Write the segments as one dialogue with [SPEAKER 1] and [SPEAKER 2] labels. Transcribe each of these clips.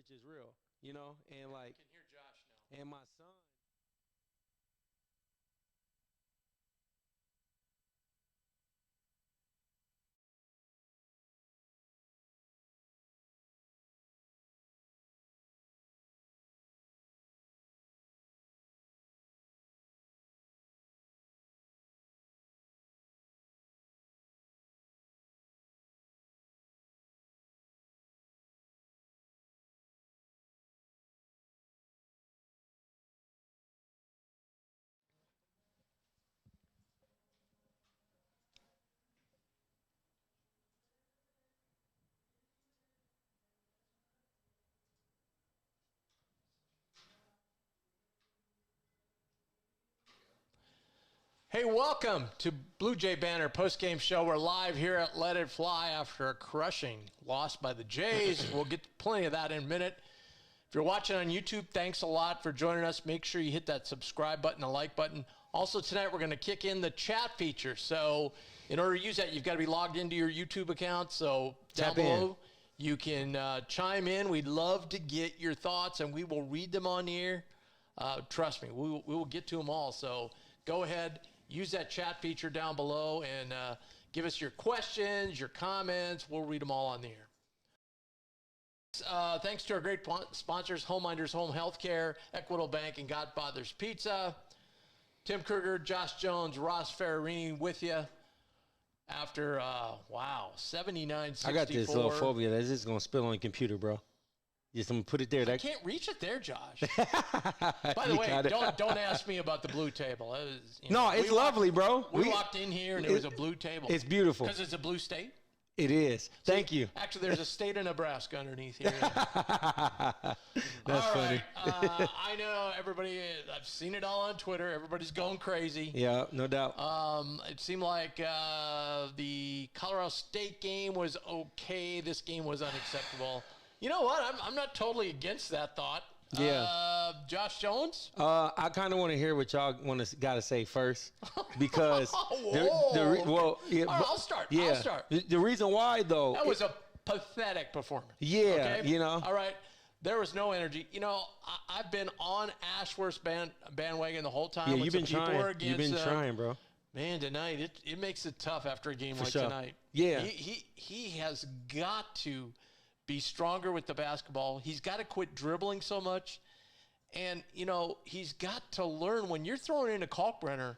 [SPEAKER 1] which is real, you know, and like.
[SPEAKER 2] I can hear Josh now.
[SPEAKER 1] And my son.
[SPEAKER 2] Hey, welcome to Bluejay Banter post-game show. We're live here at Let It Fly after a crushing loss by the Jays. We'll get plenty of that in a minute. If you're watching on YouTube, thanks a lot for joining us. Make sure you hit that subscribe button, and like button. Also, tonight we're going to kick in the chat feature. So in order to use that, you've got to be logged into your YouTube account. So down below, you can chime in. We'd love to get your thoughts, and we will read them on the air. Trust me, we will get to them all. So go ahead. Use that chat feature down below and give us your questions, your comments. We'll read them all on the air. Thanks to our great sponsors, Homeminders Home Healthcare, Equitable Bank, and Godfather's Pizza. Tim Kruger, Josh Jones, Ross Ferrarini with you after, 79-64.
[SPEAKER 1] I got this little phobia that's just going to spill on your computer, bro. Just I'm gonna put it there.
[SPEAKER 2] I can't reach it there, Josh. By the way, don't ask me about the blue table. It's
[SPEAKER 1] lovely, bro.
[SPEAKER 2] We walked in here and it was a blue table.
[SPEAKER 1] It's beautiful
[SPEAKER 2] because it's a blue state.
[SPEAKER 1] It is. Thank you.
[SPEAKER 2] Actually, there's a state of Nebraska underneath here.
[SPEAKER 1] That's funny.
[SPEAKER 2] I know everybody. I've seen it all on Twitter. Everybody's going crazy.
[SPEAKER 1] Yeah, no doubt.
[SPEAKER 2] It seemed like the Colorado State game was okay. This game was unacceptable. You know what? I'm not totally against that thought.
[SPEAKER 1] Yeah.
[SPEAKER 2] Josh Jones?
[SPEAKER 1] I kind of want to hear what y'all got to say first because
[SPEAKER 2] All right, I'll start.
[SPEAKER 1] Yeah.
[SPEAKER 2] I'll start.
[SPEAKER 1] The reason why though,
[SPEAKER 2] that was a pathetic performance.
[SPEAKER 1] Yeah,
[SPEAKER 2] okay?
[SPEAKER 1] you know.
[SPEAKER 2] All right. There was no energy. You know, I've been on Ashworth's bandwagon the whole time.
[SPEAKER 1] Yeah, you've been trying. You've been trying, bro.
[SPEAKER 2] Man, tonight it makes it tough after a game like
[SPEAKER 1] sure.
[SPEAKER 2] tonight.
[SPEAKER 1] Yeah.
[SPEAKER 2] He has got to be stronger with the basketball. He's got to quit dribbling so much. And, you know, he's got to learn when you're throwing in a Kalkbrenner,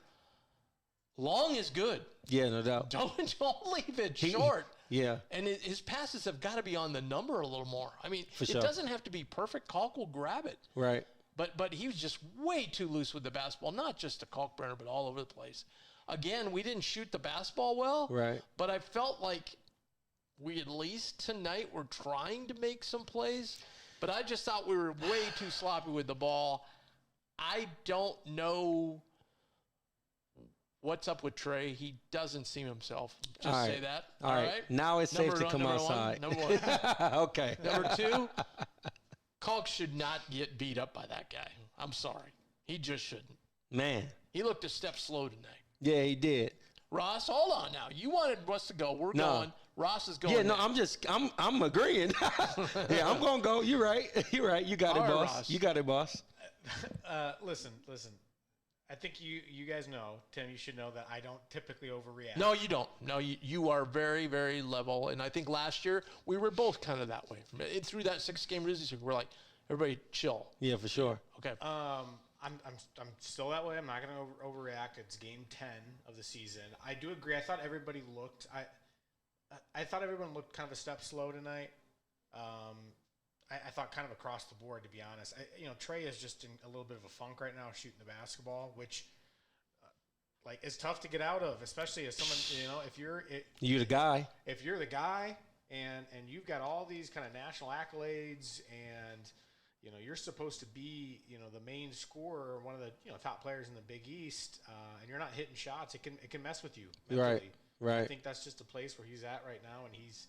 [SPEAKER 2] long is good.
[SPEAKER 1] Yeah, no doubt.
[SPEAKER 2] Don't leave it short.
[SPEAKER 1] Yeah.
[SPEAKER 2] And his passes have got to be on the number a little more. I mean,
[SPEAKER 1] For
[SPEAKER 2] it
[SPEAKER 1] sure.
[SPEAKER 2] doesn't have to be perfect. Kalk will grab it.
[SPEAKER 1] Right.
[SPEAKER 2] But he was just way too loose with the basketball, not just to Kalkbrenner, but all over the place. Again, we didn't shoot the basketball well.
[SPEAKER 1] Right.
[SPEAKER 2] But I felt like we at least tonight were trying to make some plays, but I just thought we were way too sloppy with the ball. I don't know what's up with Trey. He doesn't seem himself. Just say that.
[SPEAKER 1] All right. Now it's safe to come outside.
[SPEAKER 2] Number one.
[SPEAKER 1] Okay.
[SPEAKER 2] Number two, Kalk should not get beat up by that guy. I'm sorry. He just shouldn't.
[SPEAKER 1] Man.
[SPEAKER 2] He looked a step slow tonight.
[SPEAKER 1] Yeah, he did.
[SPEAKER 2] Ross, hold on now. You wanted us to go. We're going. Ross is going.
[SPEAKER 1] Yeah, no,
[SPEAKER 2] next.
[SPEAKER 1] I'm agreeing. Yeah, I'm going to go. You're right. You're right. You got it, boss.
[SPEAKER 2] Ross.
[SPEAKER 1] You got it, boss.
[SPEAKER 3] Listen. I think you guys know, Tim, you should know that I don't typically overreact.
[SPEAKER 2] No, you don't. No, you are very, very level. And I think last year we were both kind of that way. Through that 6-game Grizzlies series, we're like, everybody chill.
[SPEAKER 1] Yeah, for sure.
[SPEAKER 2] Okay.
[SPEAKER 3] I'm still that way. I'm not going to overreact. It's game 10 of the season. I do agree. I thought everybody looked I thought everyone looked kind of a step slow tonight. I thought kind of across the board, to be honest. Trey is just in a little bit of a funk right now shooting the basketball, which is tough to get out of, especially as someone, if you're
[SPEAKER 1] the guy.
[SPEAKER 3] If you're the guy and you've got all these kind of national accolades and you're supposed to be, the main scorer, one of the, top players in the Big East, and you're not hitting shots. It can mess with you mentally.
[SPEAKER 1] Right.
[SPEAKER 3] I think that's just the place where he's at right now, and he's,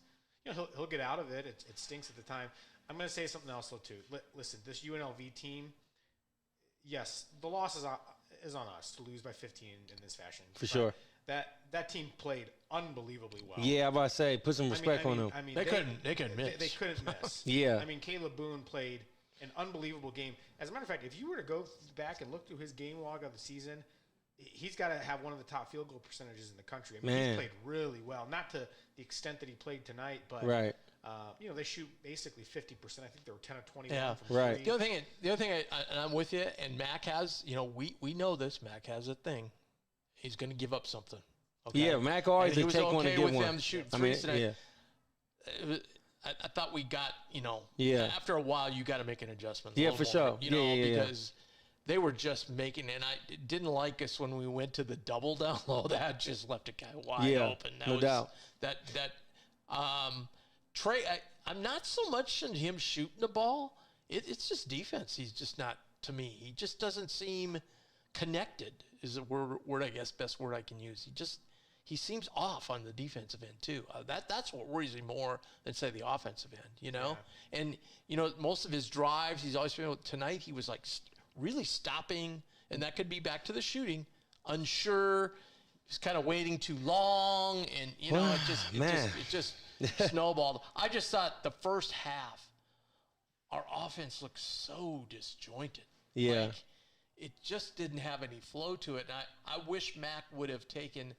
[SPEAKER 3] he'll get out of it. It stinks at the time. I'm going to say something else though too. Listen, this UNLV team, yes, the loss is on us to lose by 15 in this fashion.
[SPEAKER 1] For sure.
[SPEAKER 3] that team played unbelievably well.
[SPEAKER 1] Yeah, I'm about to say, put some respect on them.
[SPEAKER 3] I mean,
[SPEAKER 2] they couldn't miss.
[SPEAKER 3] They couldn't miss.
[SPEAKER 1] Yeah.
[SPEAKER 3] I mean, Caleb Boone played an unbelievable game. As a matter of fact, if you were to go back and look through his game log of the season, he's got to have one of the top field goal percentages in the country. I mean, he's played really well. Not to the extent that he played tonight, but they shoot basically 50%. I think they were 10 of 21 from three.
[SPEAKER 2] The other thing, and I'm with you. And Mac has, we know this. Mac has a thing. He's going to give up something. Okay?
[SPEAKER 1] Yeah, Mac always take one to give one.
[SPEAKER 2] Them shooting threes tonight. I thought we got, after a while, you got to make an adjustment.
[SPEAKER 1] Yeah, for sure.
[SPEAKER 2] Because they were just making, and I didn't like us when we went to the double down low. That just left a guy wide open.
[SPEAKER 1] No doubt.
[SPEAKER 2] Trey, I'm not so much in him shooting the ball. It's just defense. He's just not, to me. He just doesn't seem connected. Is a word I guess best word I can use. He seems off on the defensive end too. That's what worries me more than say the offensive end.
[SPEAKER 3] Yeah.
[SPEAKER 2] And most of his drives, he's always been. Tonight he was like really stopping, and that could be back to the shooting. Unsure, he's kind of waiting too long, and it just snowballed. I just thought the first half, our offense looked so disjointed.
[SPEAKER 1] Yeah.
[SPEAKER 2] It just didn't have any flow to it. And I wish Mac would have taken,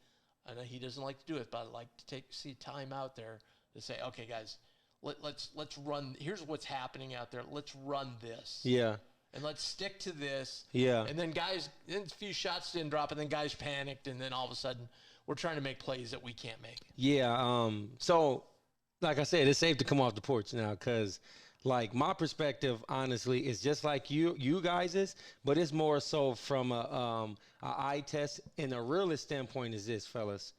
[SPEAKER 2] I know he doesn't like to do it, but I'd like to see time out there to say, okay, guys, let's run. Here's what's happening out there. Let's run this.
[SPEAKER 1] Yeah.
[SPEAKER 2] And let's stick to this.
[SPEAKER 1] Yeah.
[SPEAKER 2] And then then a few shots didn't drop, and then guys panicked, and then all of a sudden we're trying to make plays that we can't make.
[SPEAKER 1] Yeah. So, like I said, it's safe to come off the porch now because – like my perspective, honestly, is just like you guys', but it's more so from a eye test. And the realist standpoint is this, fellas.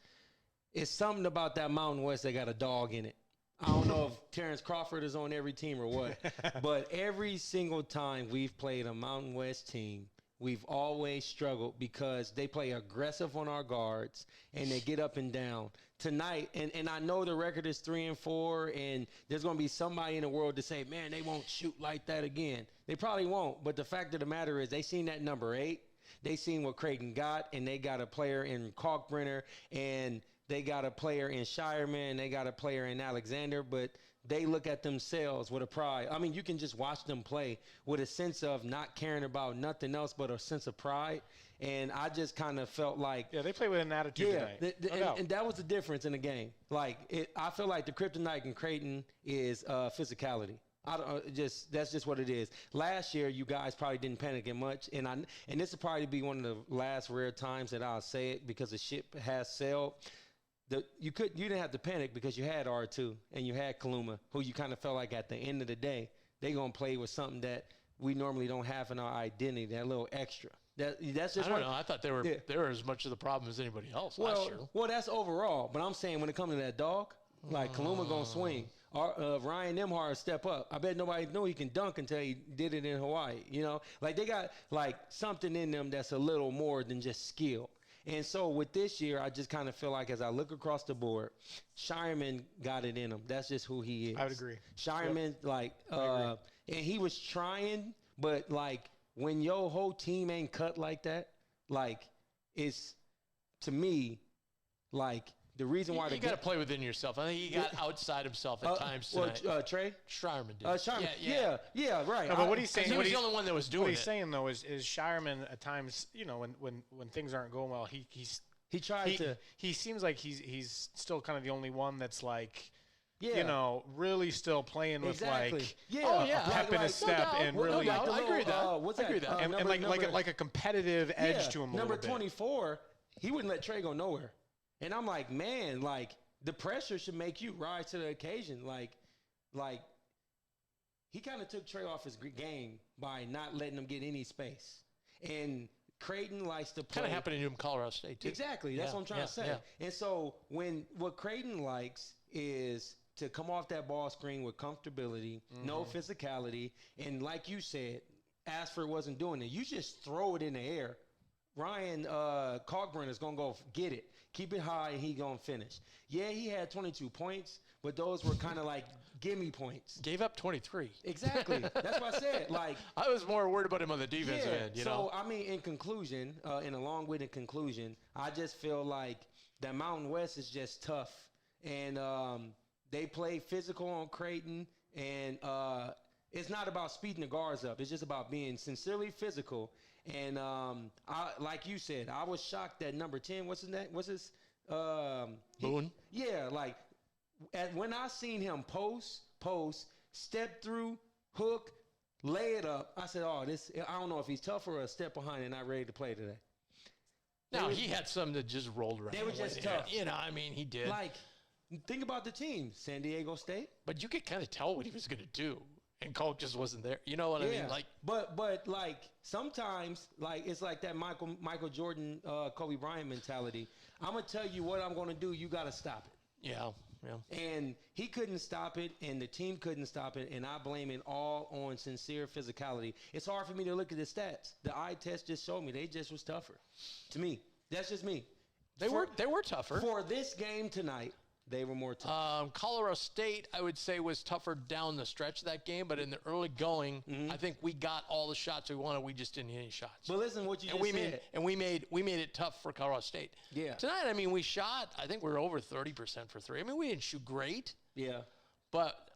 [SPEAKER 1] It's something about that Mountain West that got a dog in it. I don't know if Terrence Crawford is on every team or what, but every single time we've played a Mountain West team, we've always struggled because they play aggressive on our guards and they get up and down. Tonight, and I know the record is 3-4, and there's going to be somebody in the world to say, man, they won't shoot like that again. They probably won't, but the fact of the matter is they seen that number 8. They seen what Creighton got, and they got a player in Kalkbrenner, and they got a player in Shireman, and they got a player in Alexander, but they look at themselves with a pride. I mean, you can just watch them play with a sense of not caring about nothing else but a sense of pride. And I just kind of felt like...
[SPEAKER 3] Yeah, they play with an attitude tonight.
[SPEAKER 1] And that was the difference in the game. Like, I feel like the kryptonite in Creighton is physicality. That's just what it is. Last year, you guys probably didn't panic as much. And this will probably be one of the last rare times that I'll say it because the ship has sailed. You didn't have to panic because you had R2 and you had Kaluma, who you kind of felt like at the end of the day, they're going to play with something that we normally don't have in our identity, that little extra. That's just
[SPEAKER 2] I don't know. I thought they were as much of the problem as anybody else last year.
[SPEAKER 1] Well, that's overall. But I'm saying when it comes to that dog, like Kaluma going to swing. Ryan Nembhard step up. I bet nobody knew he can dunk until he did it in Hawaii. Like they got like something in them that's a little more than just skill. And so with this year, I just kind of feel like as I look across the board, Shireman got it in him. That's just who he is.
[SPEAKER 3] I would agree.
[SPEAKER 1] Shireman, and he was trying, but like when your whole team ain't cut like that, like it's to me, like the reason why
[SPEAKER 2] you got to play within yourself. I think he got outside himself at times tonight.
[SPEAKER 1] Trey
[SPEAKER 2] Shireman did.
[SPEAKER 1] Shireman, yeah, right.
[SPEAKER 3] No, but what he's saying,
[SPEAKER 2] he was the only one that was doing it.
[SPEAKER 3] What he's saying though is Shireman at times, when things aren't going well, he seems like he's still kind of the only one that's like. Yeah. Really still playing with like a pep in his step and really.
[SPEAKER 2] I agree with that. I agree with that.
[SPEAKER 3] And like a competitive edge to him.
[SPEAKER 1] Number
[SPEAKER 3] a little
[SPEAKER 1] 24, he wouldn't let Trey go nowhere. And I'm like, man, like the pressure should make you rise to the occasion. Like he kind of took Trey off his game by not letting him get any space. And Creighton likes to play.
[SPEAKER 2] Kind of happened to him in Colorado State too.
[SPEAKER 1] Exactly. That's what I'm trying to say. Yeah. And so what Creighton likes is to come off that ball screen with comfortability, no physicality, and like you said, Asford wasn't doing it. You just throw it in the air. Ryan Kalkbrenner is going to go get it. Keep it high, and he going to finish. Yeah, he had 22 points, but those were kind of like gimme points.
[SPEAKER 2] Gave up 23.
[SPEAKER 1] Exactly. That's what I said. Like
[SPEAKER 2] I was more worried about him on the defensive end.
[SPEAKER 1] I mean, in conclusion, in a long-winded conclusion, I just feel like that Mountain West is just tough, and they play physical on Creighton, and it's not about speeding the guards up. It's just about being sincerely physical. And like you said, I was shocked that number 10, what's his name? What's his
[SPEAKER 2] Boone?
[SPEAKER 1] Yeah, like when I seen him post, step through, hook, lay it up, I said, oh, this, I don't know if he's tougher or a step behind and not ready to play today.
[SPEAKER 2] No, he had some that just rolled around.
[SPEAKER 1] They were just tough.
[SPEAKER 2] You know, I mean, he did.
[SPEAKER 1] Like, think about the team, San Diego State.
[SPEAKER 2] But you could kind of tell what he was going to do. And Colt just wasn't there. You know what I mean? Like,
[SPEAKER 1] but like sometimes, like it's like that Michael Jordan, Kobe Bryant mentality. I'm gonna tell you what I'm gonna do. You gotta stop it.
[SPEAKER 2] Yeah.
[SPEAKER 1] And he couldn't stop it, and the team couldn't stop it, and I blame it all on sincere physicality. It's hard for me to look at the stats. The eye test just showed me they just was tougher. To me, that's just me.
[SPEAKER 2] They were tougher
[SPEAKER 1] for this game tonight. They were more tough.
[SPEAKER 2] Colorado State, I would say, was tougher down the stretch of that game, but in the early going, I think we got all the shots we wanted. We just didn't hit any shots.
[SPEAKER 1] But listen, what you just said.
[SPEAKER 2] We made it tough for Colorado State.
[SPEAKER 1] Yeah.
[SPEAKER 2] Tonight, I mean, we shot. I think we were over 30% for three. I mean, we didn't shoot great.
[SPEAKER 1] Yeah.
[SPEAKER 2] But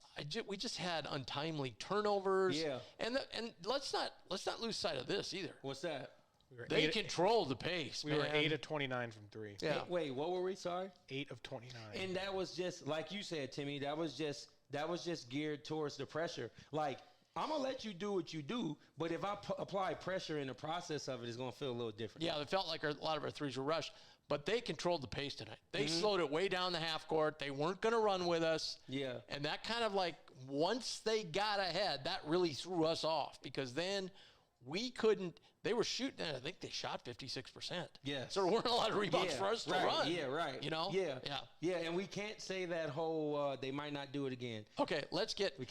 [SPEAKER 2] we just had untimely turnovers.
[SPEAKER 1] Yeah.
[SPEAKER 2] And let's not lose sight of this either.
[SPEAKER 1] What's that?
[SPEAKER 2] They controlled the pace.
[SPEAKER 3] We were 8 of 29 from three.
[SPEAKER 2] Yeah.
[SPEAKER 1] Wait, what were we? Sorry.
[SPEAKER 3] 8 of 29.
[SPEAKER 1] And that was just like you said, Timmy. That was just geared towards the pressure. Like, I'm gonna let you do what you do, but if I apply pressure in the process of it, it's gonna feel a little different.
[SPEAKER 2] Yeah, it felt like a lot of our threes were rushed, but they controlled the pace tonight. They slowed it way down the half court. They weren't gonna run with us.
[SPEAKER 1] Yeah.
[SPEAKER 2] And that kind of like once they got ahead, that really threw us off because then we couldn't. They were shooting, and I think they shot 56%.
[SPEAKER 1] Yeah.
[SPEAKER 2] So there weren't a lot of rebounds for us to run.
[SPEAKER 1] Yeah, right.
[SPEAKER 2] You know?
[SPEAKER 1] Yeah, and we can't say that whole they might not do it again.
[SPEAKER 2] Okay,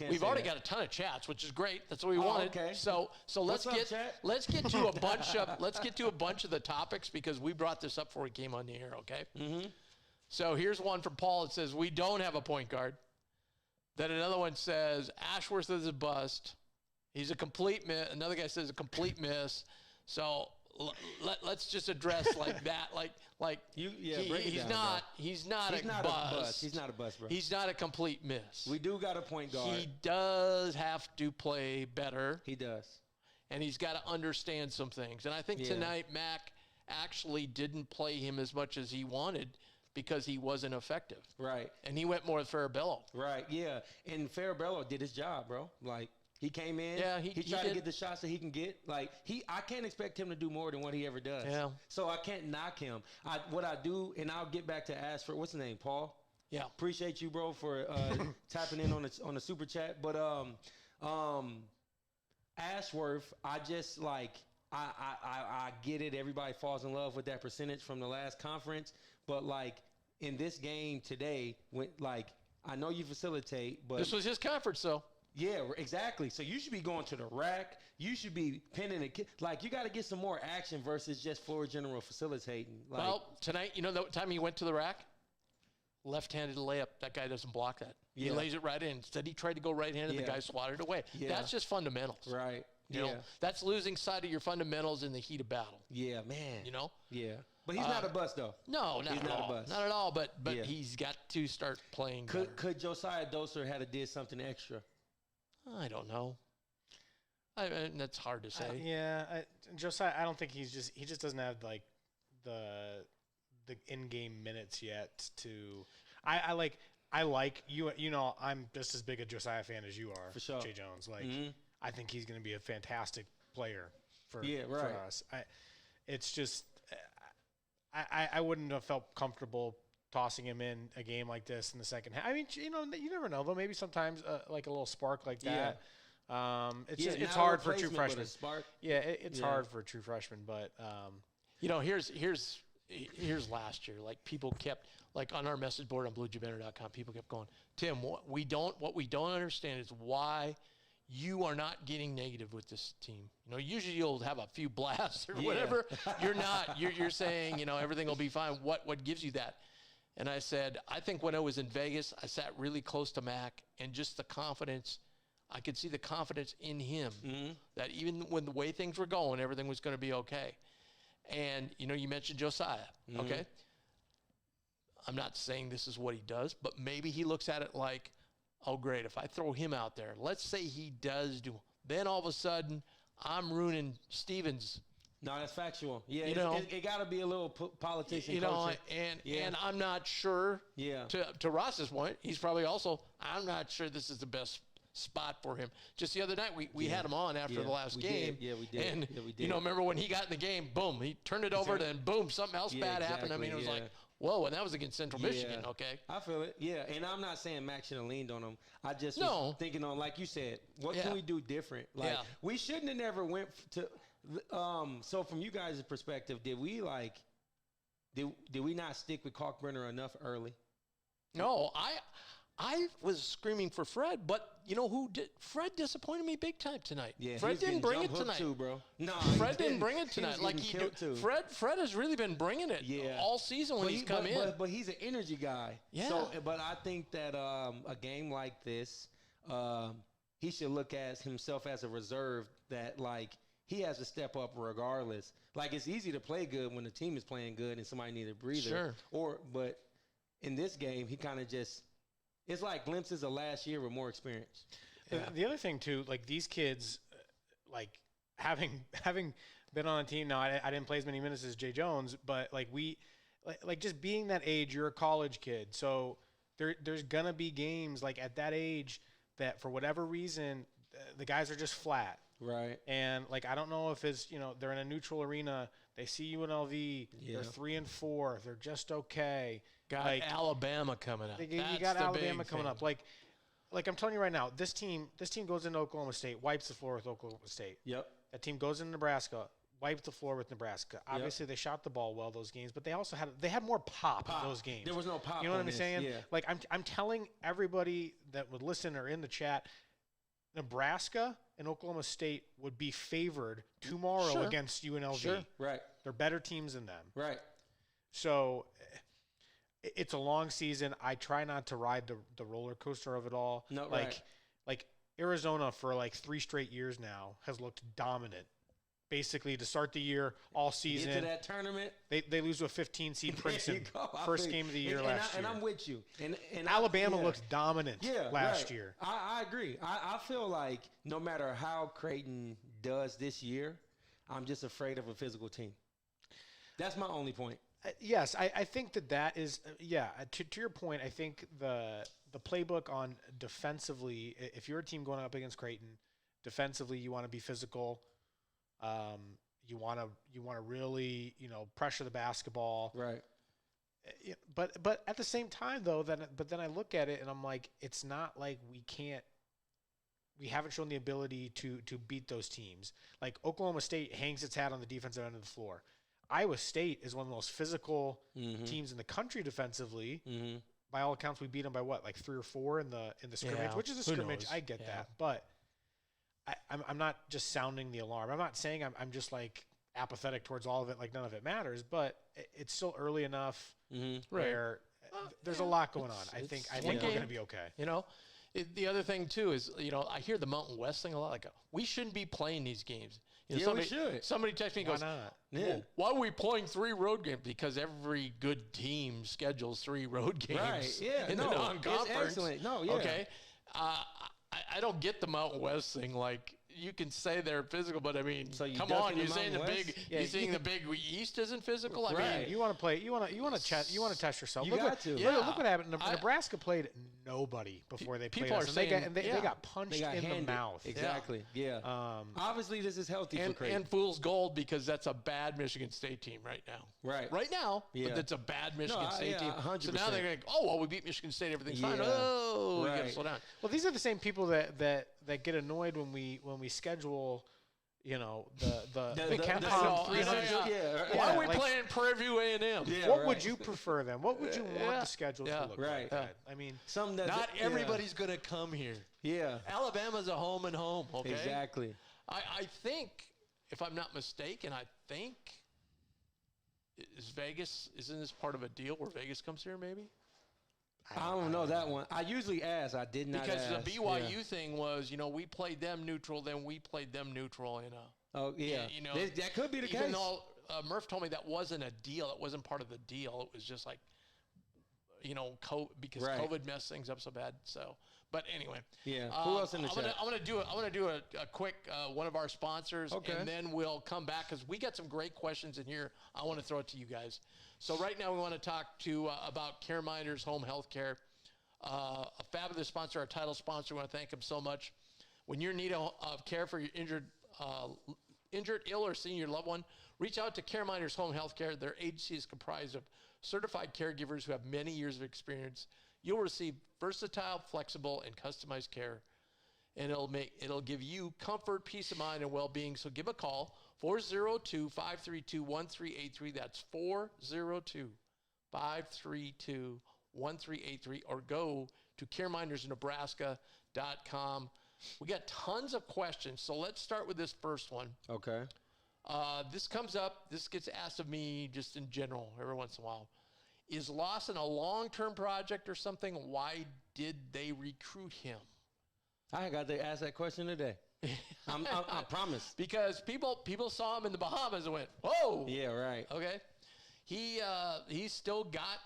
[SPEAKER 2] we've already got a ton of chats, which is great. That's what we wanted.
[SPEAKER 1] Okay.
[SPEAKER 2] So let's
[SPEAKER 1] up,
[SPEAKER 2] get
[SPEAKER 1] chat?
[SPEAKER 2] let's get to a bunch of the topics because we brought this up before we came on the air, okay? Mm-hmm. So here's one from Paul. It says, we don't have a point guard. Then another one says, Ashworth is a bust. He's a complete miss. Another guy says a complete miss. So let's just address like that. He's not a bust.
[SPEAKER 1] He's not a bust, bro.
[SPEAKER 2] He's not a complete miss.
[SPEAKER 1] We do got a point guard.
[SPEAKER 2] He does have to play better.
[SPEAKER 1] He does.
[SPEAKER 2] And he's got to understand some things. And I think tonight Mac actually didn't play him as much as he wanted because he wasn't effective.
[SPEAKER 1] Right.
[SPEAKER 2] And he went more with Farabello.
[SPEAKER 1] Right, yeah. And Farabello did his job, bro. Like, he came in.
[SPEAKER 2] Yeah,
[SPEAKER 1] he tried to get the shots that he can get. Like, I can't expect him to do more than what he ever does.
[SPEAKER 2] Yeah.
[SPEAKER 1] So I can't knock him. What I do, and I'll get back to Ashford. What's his name? Paul?
[SPEAKER 2] Yeah.
[SPEAKER 1] Appreciate you, bro, for tapping in on the super chat. But Ashworth, I just like I get it. Everybody falls in love with that percentage from the last conference. But like in this game today, when like I know you facilitate, but
[SPEAKER 2] this was his conference, though.
[SPEAKER 1] Yeah, exactly. So you should be going to the rack. You should be pinning it. Like, you got to get some more action versus just floor general facilitating. Like,
[SPEAKER 2] well, tonight, you know the time he went to the rack? Left-handed layup. That guy doesn't block that. Yeah. He lays it right in. Instead, he tried to go right-handed. The guy swatted it away. Yeah. That's just fundamentals.
[SPEAKER 1] Right.
[SPEAKER 2] You know, that's losing sight of your fundamentals in the heat of battle.
[SPEAKER 1] Yeah, man.
[SPEAKER 2] You know?
[SPEAKER 1] Yeah. But he's not a bust, though.
[SPEAKER 2] No, not
[SPEAKER 1] he's
[SPEAKER 2] at
[SPEAKER 1] not
[SPEAKER 2] all.
[SPEAKER 1] A bust.
[SPEAKER 2] Not at all, but he's got to start playing better.
[SPEAKER 1] Could Josiah Doser have did something extra?
[SPEAKER 2] I don't know. That's hard to say.
[SPEAKER 3] Josiah, I don't think he just doesn't have like the in-game minutes yet to. I like you. You know, I'm just as big a Josiah fan as you are.
[SPEAKER 1] For sure.
[SPEAKER 3] Jay Jones. Like, I think he's going to be a fantastic player for us. It's just I wouldn't have felt comfortable tossing him in a game like this in the second half. I mean, you know, you never know, though. Maybe sometimes like a little spark like that. It's hard for a true freshman. Yeah, it's hard for a true freshman. But
[SPEAKER 2] you know, here's last year. Like people kept like on our message board on bluejaybanter.com, people kept going, Tim, what we don't understand is why you are not getting negative with this team. You know, usually you'll have a few blasts or whatever. You're not. You're saying, you know, everything will be fine. What gives you that? And I said, I think when I was in Vegas, I sat really close to Mac, and just the confidence, I could see the confidence in him that even when the way things were going, everything was going to be okay. And, you know, you mentioned Josiah, okay? I'm not saying this is what he does, but maybe he looks at it like, oh, great, if I throw him out there, let's say he does do, then all of a sudden I'm ruining Stevens.
[SPEAKER 1] No, that's factual. Yeah,
[SPEAKER 2] You know,
[SPEAKER 1] it got to be a little politician
[SPEAKER 2] You know,
[SPEAKER 1] culture.
[SPEAKER 2] and I'm not sure,
[SPEAKER 1] Yeah.
[SPEAKER 2] to Ross's point, he's probably also, I'm not sure this is the best spot for him. Just the other night, we had him on after the last
[SPEAKER 1] we
[SPEAKER 2] game.
[SPEAKER 1] did. Yeah, we did.
[SPEAKER 2] And,
[SPEAKER 1] Yeah, we did.
[SPEAKER 2] you know, remember when he got in the game, boom, he turned it over, then boom, something else bad happened. I mean, it was like, whoa, and that was against Central Michigan, okay?
[SPEAKER 1] I feel it. Yeah, and I'm not saying Max should have leaned on him. I just
[SPEAKER 2] No.
[SPEAKER 1] was thinking on, like you said, what
[SPEAKER 2] Yeah.
[SPEAKER 1] can we do different? Like,
[SPEAKER 2] Yeah.
[SPEAKER 1] we shouldn't have never went to so from you guys' perspective, did we not stick with Kalkbrenner enough early?
[SPEAKER 2] No, I was screaming for Fred, but you know who did? Fred disappointed me big time tonight.
[SPEAKER 1] Yeah,
[SPEAKER 2] Fred didn't bring it tonight.
[SPEAKER 1] too, bro. No,
[SPEAKER 2] Fred didn't bring it tonight like he did.
[SPEAKER 1] Too.
[SPEAKER 2] Fred has really been bringing it all season when he's come in.
[SPEAKER 1] But he's an energy guy.
[SPEAKER 2] Yeah.
[SPEAKER 1] So, but I think that a game like this, he should look at himself as a reserve that, like, he has to step up regardless. Like, it's easy to play good when the team is playing good and somebody needs a breather.
[SPEAKER 2] Sure.
[SPEAKER 1] But in this game, he kind of just, it's like glimpses of last year with more experience.
[SPEAKER 2] Yeah.
[SPEAKER 3] The other thing too, like these kids, like having been on a team now, I didn't play as many minutes as Jay Jones, but like like just being that age, you're a college kid, so there's gonna be games like at that age that for whatever reason the guys are just flat.
[SPEAKER 1] Right.
[SPEAKER 3] And like I don't know if it's they're in a neutral arena, they see UNLV, they're 3-4, they're just okay.
[SPEAKER 2] Got
[SPEAKER 3] like,
[SPEAKER 2] Alabama coming up.
[SPEAKER 3] You got Alabama coming up. Like I'm telling you right now, this team goes into Oklahoma State, wipes the floor with Oklahoma State.
[SPEAKER 1] Yep.
[SPEAKER 3] That team goes into Nebraska, wipes the floor with Nebraska. Obviously, they shot the ball well those games, but they also had more pop in those games.
[SPEAKER 1] There was no pop.
[SPEAKER 3] You know what I'm saying?
[SPEAKER 1] Yeah.
[SPEAKER 3] Like I'm telling everybody that would listen or in the chat, Nebraska and Oklahoma State would be favored tomorrow against UNLV.
[SPEAKER 1] Sure. Right.
[SPEAKER 3] They're better teams than them.
[SPEAKER 1] Right.
[SPEAKER 3] So it's a long season. I try not to ride the roller coaster of it all.
[SPEAKER 1] No,
[SPEAKER 3] like Arizona for like 3 straight years now has looked dominant. Basically, to start the year, all season.
[SPEAKER 1] Get to that tournament.
[SPEAKER 3] They lose to a 15 seed Princeton. First game of the year last year.
[SPEAKER 1] And I'm with you. And
[SPEAKER 3] Alabama looked dominant last year.
[SPEAKER 1] I agree. I feel like no matter how Creighton does this year, I'm just afraid of a physical team. That's my only point.
[SPEAKER 3] Yes, I think that is to your point. I think the playbook on defensively, if you're a team going up against Creighton, defensively you want to be physical. You want to really pressure the basketball.
[SPEAKER 1] Right.
[SPEAKER 3] But at the same time though, then I look at it and I'm like, it's not like we haven't shown the ability to beat those teams. Like Oklahoma State hangs its hat on the defensive end of the floor. Iowa State is one of the most physical teams in the country defensively. Mm-hmm. By all accounts, we beat them by what, like 3 or 4 in the scrimmage, which is a scrimmage. I get that, but I'm not just sounding the alarm. I'm not saying I'm just like apathetic towards all of it, like none of it matters. But it's still early enough where there's a lot going on. I think we're going to be okay.
[SPEAKER 2] The other thing too is I hear the Mountain West thing a lot. Like we shouldn't be playing these games.
[SPEAKER 1] We should.
[SPEAKER 2] Somebody texts me and goes,
[SPEAKER 3] not?
[SPEAKER 2] Well, why are we playing 3 road games? Because every good team schedules 3 road games in the non-conference.
[SPEAKER 1] It's excellent. No, yeah.
[SPEAKER 2] Okay. I don't get the Mountain West thing. Like you can say they're physical, but I mean, come on, you're saying the Big East isn't physical. I mean,
[SPEAKER 3] you want to play. You want to test yourself.
[SPEAKER 1] Look what
[SPEAKER 3] happened. Nebraska played nobody before they played us, and they got punched in the mouth.
[SPEAKER 1] Exactly. Yeah. Obviously, this is healthy for Creighton.
[SPEAKER 2] And fool's gold because that's a bad Michigan State team right now.
[SPEAKER 1] Right
[SPEAKER 2] now, but that's a bad Michigan State team. 100%. So now they're like, oh well, we beat Michigan State, everything's fine. Oh, we gotta slow down.
[SPEAKER 3] Well, these are the same people that get annoyed when we schedule. The Ken Pom 300.
[SPEAKER 2] Why are we playing Prairie View A&M?
[SPEAKER 3] What would you prefer then? What would you want the schedule to look like? I mean,
[SPEAKER 2] not everybody's going to come here.
[SPEAKER 1] Yeah.
[SPEAKER 2] Alabama's a home and home, okay?
[SPEAKER 1] Exactly.
[SPEAKER 2] I think, if I'm not mistaken, isn't this part of a deal where Vegas comes here maybe?
[SPEAKER 1] I don't know that one. I usually ask. I did not
[SPEAKER 2] because
[SPEAKER 1] ask.
[SPEAKER 2] The BYU thing was, we played them neutral, then we played them neutral.
[SPEAKER 1] Oh yeah. That could be the case.
[SPEAKER 2] Even though Murph told me that wasn't a deal, it wasn't part of the deal. It was just like because
[SPEAKER 1] Right.
[SPEAKER 2] COVID messed things up so bad. So, but anyway.
[SPEAKER 1] Yeah. Who else in the chat?
[SPEAKER 2] I'm gonna do a quick one of our sponsors,
[SPEAKER 1] Okay.
[SPEAKER 2] and then we'll come back because we got some great questions in here. I want to throw it to you guys. So right now we want to talk to about Care Minders Home Health Care, a fabulous sponsor, our title sponsor. We want to thank them so much. When you're in need of care for your injured, ill, or senior loved one, reach out to Care Minders Home Health Care. Their agency is comprised of certified caregivers who have many years of experience. You'll receive versatile, flexible, and customized care, and it'll give you comfort, peace of mind, and well-being. So give a call, 402-532-1383. That's 402-532-1383, or go to caremindersnebraska.com. We got tons of questions, so let's start with this first one.
[SPEAKER 1] Okay.
[SPEAKER 2] This comes up, this gets asked of me just in general every once in a while. Is Lawson a long-term project or something? Why did they recruit him?
[SPEAKER 1] I got to ask that question today. I promise.
[SPEAKER 2] Because people saw him in the Bahamas and went, whoa.
[SPEAKER 1] Yeah, right.
[SPEAKER 2] Okay. He's still got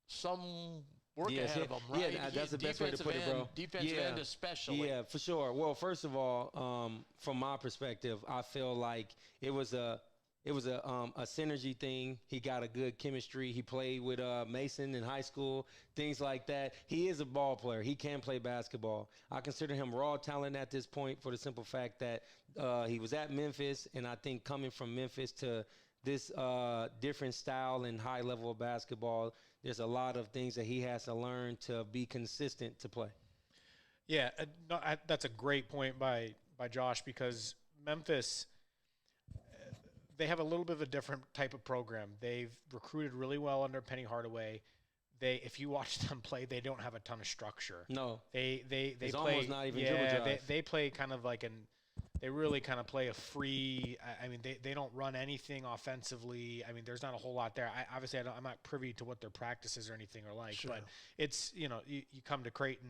[SPEAKER 2] some work ahead of him, right?
[SPEAKER 1] Yeah, that's the best way to put it, bro.
[SPEAKER 2] Defensive end especially.
[SPEAKER 1] Yeah, for sure. Well, first of all, from my perspective, I feel like it was a synergy thing. He got a good chemistry. He played with Mason in high school, things like that. He is a ball player. He can play basketball. I consider him raw talent at this point for the simple fact that he was at Memphis, and I think coming from Memphis to this different style and high level of basketball, there's a lot of things that he has to learn to be consistent to play.
[SPEAKER 3] Yeah, that's a great point by Josh, because Memphis, they have a little bit of a different type of program. They've recruited really well under Penny Hardaway. If you watch them play, they don't have a ton of structure.
[SPEAKER 1] No,
[SPEAKER 3] they
[SPEAKER 1] it's
[SPEAKER 3] play
[SPEAKER 1] almost not even dribble drive.
[SPEAKER 3] They play kind of like they really kind of play a free. I mean, they don't run anything offensively. I mean, there's not a whole lot there. I'm not privy to what their practices or anything are like.
[SPEAKER 2] Sure.
[SPEAKER 3] But it's you come to Creighton,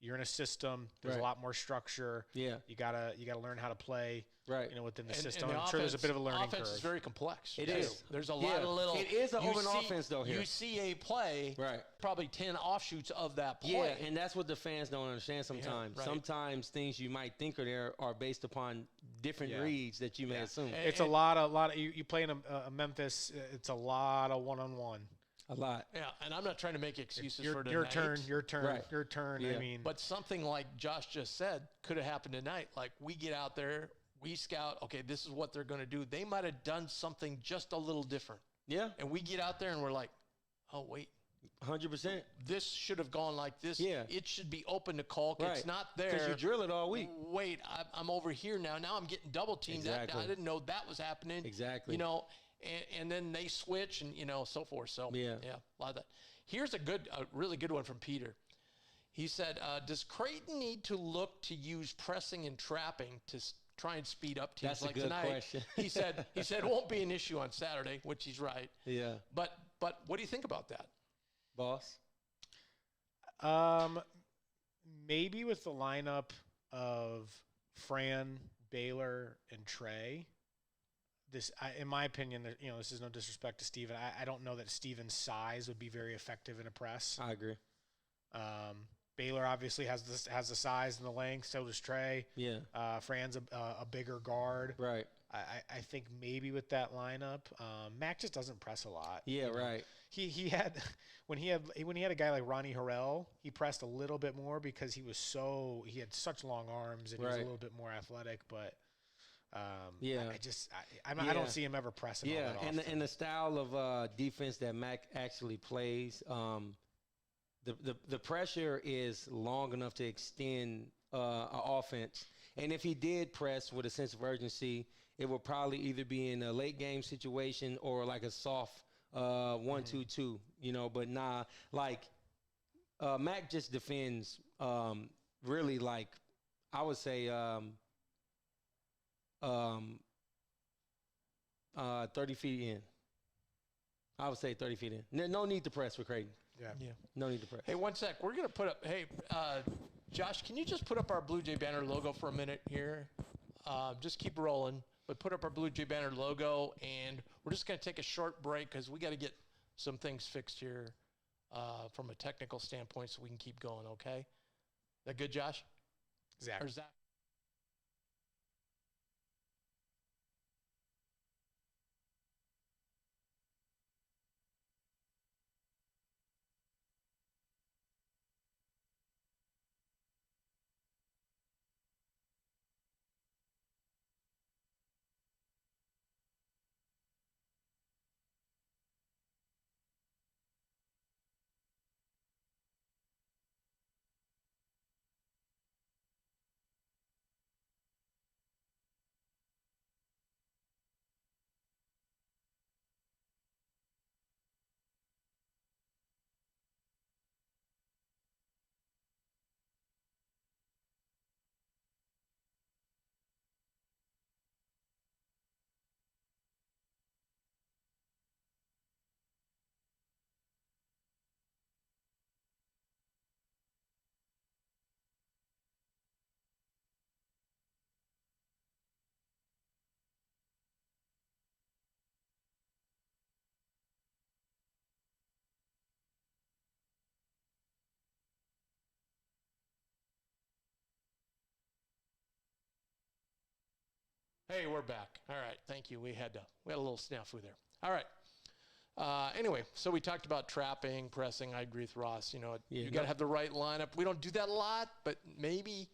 [SPEAKER 3] you're in a system. There's a lot more structure.
[SPEAKER 1] Yeah,
[SPEAKER 3] you gotta learn how to play.
[SPEAKER 1] Right.
[SPEAKER 3] Within the
[SPEAKER 2] And
[SPEAKER 3] system.
[SPEAKER 2] the
[SPEAKER 3] I'm sure there's a bit of a learning
[SPEAKER 2] offense
[SPEAKER 3] curve.
[SPEAKER 2] is very complex.
[SPEAKER 1] It
[SPEAKER 2] too.
[SPEAKER 1] is.
[SPEAKER 2] There's a lot of little.
[SPEAKER 1] It is an
[SPEAKER 2] you
[SPEAKER 1] open
[SPEAKER 2] see-
[SPEAKER 1] offense though here.
[SPEAKER 2] You see a play.
[SPEAKER 1] Right.
[SPEAKER 2] Probably 10 offshoots of that play.
[SPEAKER 1] Yeah, and that's what the fans don't understand sometimes.
[SPEAKER 2] right.
[SPEAKER 1] Sometimes things you might think are there are based upon different reads that you may assume.
[SPEAKER 3] It's a lot of you play in a Memphis. It's a lot of one-on-one.
[SPEAKER 1] A lot.
[SPEAKER 2] Yeah, and I'm not trying to make excuses
[SPEAKER 3] Your
[SPEAKER 2] for tonight.
[SPEAKER 3] your turn,
[SPEAKER 1] Right.
[SPEAKER 3] your turn.
[SPEAKER 1] Yeah.
[SPEAKER 3] I mean,
[SPEAKER 2] But something like Josh just said could have happened tonight. Like, we get out there, we scout, okay, this is what they're going to do. They might have done something just a little different.
[SPEAKER 1] Yeah,
[SPEAKER 2] And we get out there and we're like, oh, wait,
[SPEAKER 1] 100%.
[SPEAKER 2] this should have gone like this.
[SPEAKER 1] Yeah.
[SPEAKER 2] It should be open to Colk.
[SPEAKER 1] Right.
[SPEAKER 2] It's not there.
[SPEAKER 1] Because you drill it all week.
[SPEAKER 2] Wait, I'm over here now. Now I'm getting double teamed.
[SPEAKER 1] Exactly.
[SPEAKER 2] I didn't know that was happening.
[SPEAKER 1] Exactly.
[SPEAKER 2] And then they switch and, so forth. So,
[SPEAKER 1] Yeah.
[SPEAKER 2] a lot of that. Here's a really good one from Peter. He said, does Creighton need to look to use pressing and trapping to try and speed up teams
[SPEAKER 1] That's a
[SPEAKER 2] like
[SPEAKER 1] good
[SPEAKER 2] tonight?
[SPEAKER 1] question.
[SPEAKER 2] He said it won't be an issue on Saturday, which he's right.
[SPEAKER 1] Yeah.
[SPEAKER 2] But what do you think about that?
[SPEAKER 1] Boss?
[SPEAKER 3] maybe with the lineup of Fran, Baylor, and Trey. In my opinion, this is no disrespect to Steven. I don't know that Steven's size would be very effective in a press.
[SPEAKER 1] I agree.
[SPEAKER 3] Baylor obviously has the size and the length. So does Trey.
[SPEAKER 1] Yeah.
[SPEAKER 3] Fran's a bigger guard.
[SPEAKER 1] Right.
[SPEAKER 3] I think maybe with that lineup, Mac just doesn't press a lot.
[SPEAKER 1] Yeah. Right.
[SPEAKER 3] He had when he had a guy like Ronnie Harrell, he pressed a little bit more because he had such long arms and he was a little bit more athletic. But
[SPEAKER 1] yeah,
[SPEAKER 3] I don't see him ever pressing.
[SPEAKER 1] Yeah,
[SPEAKER 3] all that often.
[SPEAKER 1] and the style of defense that Mac actually plays, the pressure is long enough to extend an offense. And if he did press with a sense of urgency, it would probably either be in a late game situation or like a soft 1-2-2, But nah, like Mac just defends really like I would say 30 feet in. I would say 30 feet in. No need to press for Creighton.
[SPEAKER 2] Yeah.
[SPEAKER 1] No need to press.
[SPEAKER 2] Hey, one sec. We're going to put up, Josh, can you just put up our Bluejay Banter logo for a minute here? Just keep rolling. But put up our Bluejay Banter logo, and we're just going to take a short break because we got to get some things fixed here from a technical standpoint so we can keep going, okay? That good, Josh?
[SPEAKER 3] Zach.
[SPEAKER 2] Or Zach? Hey, we're back. All right, thank you. We had a little snafu there. All right. Anyway, so we talked about trapping, pressing. I agree with Ross. You got to have the right lineup. We don't do that a lot, but maybe,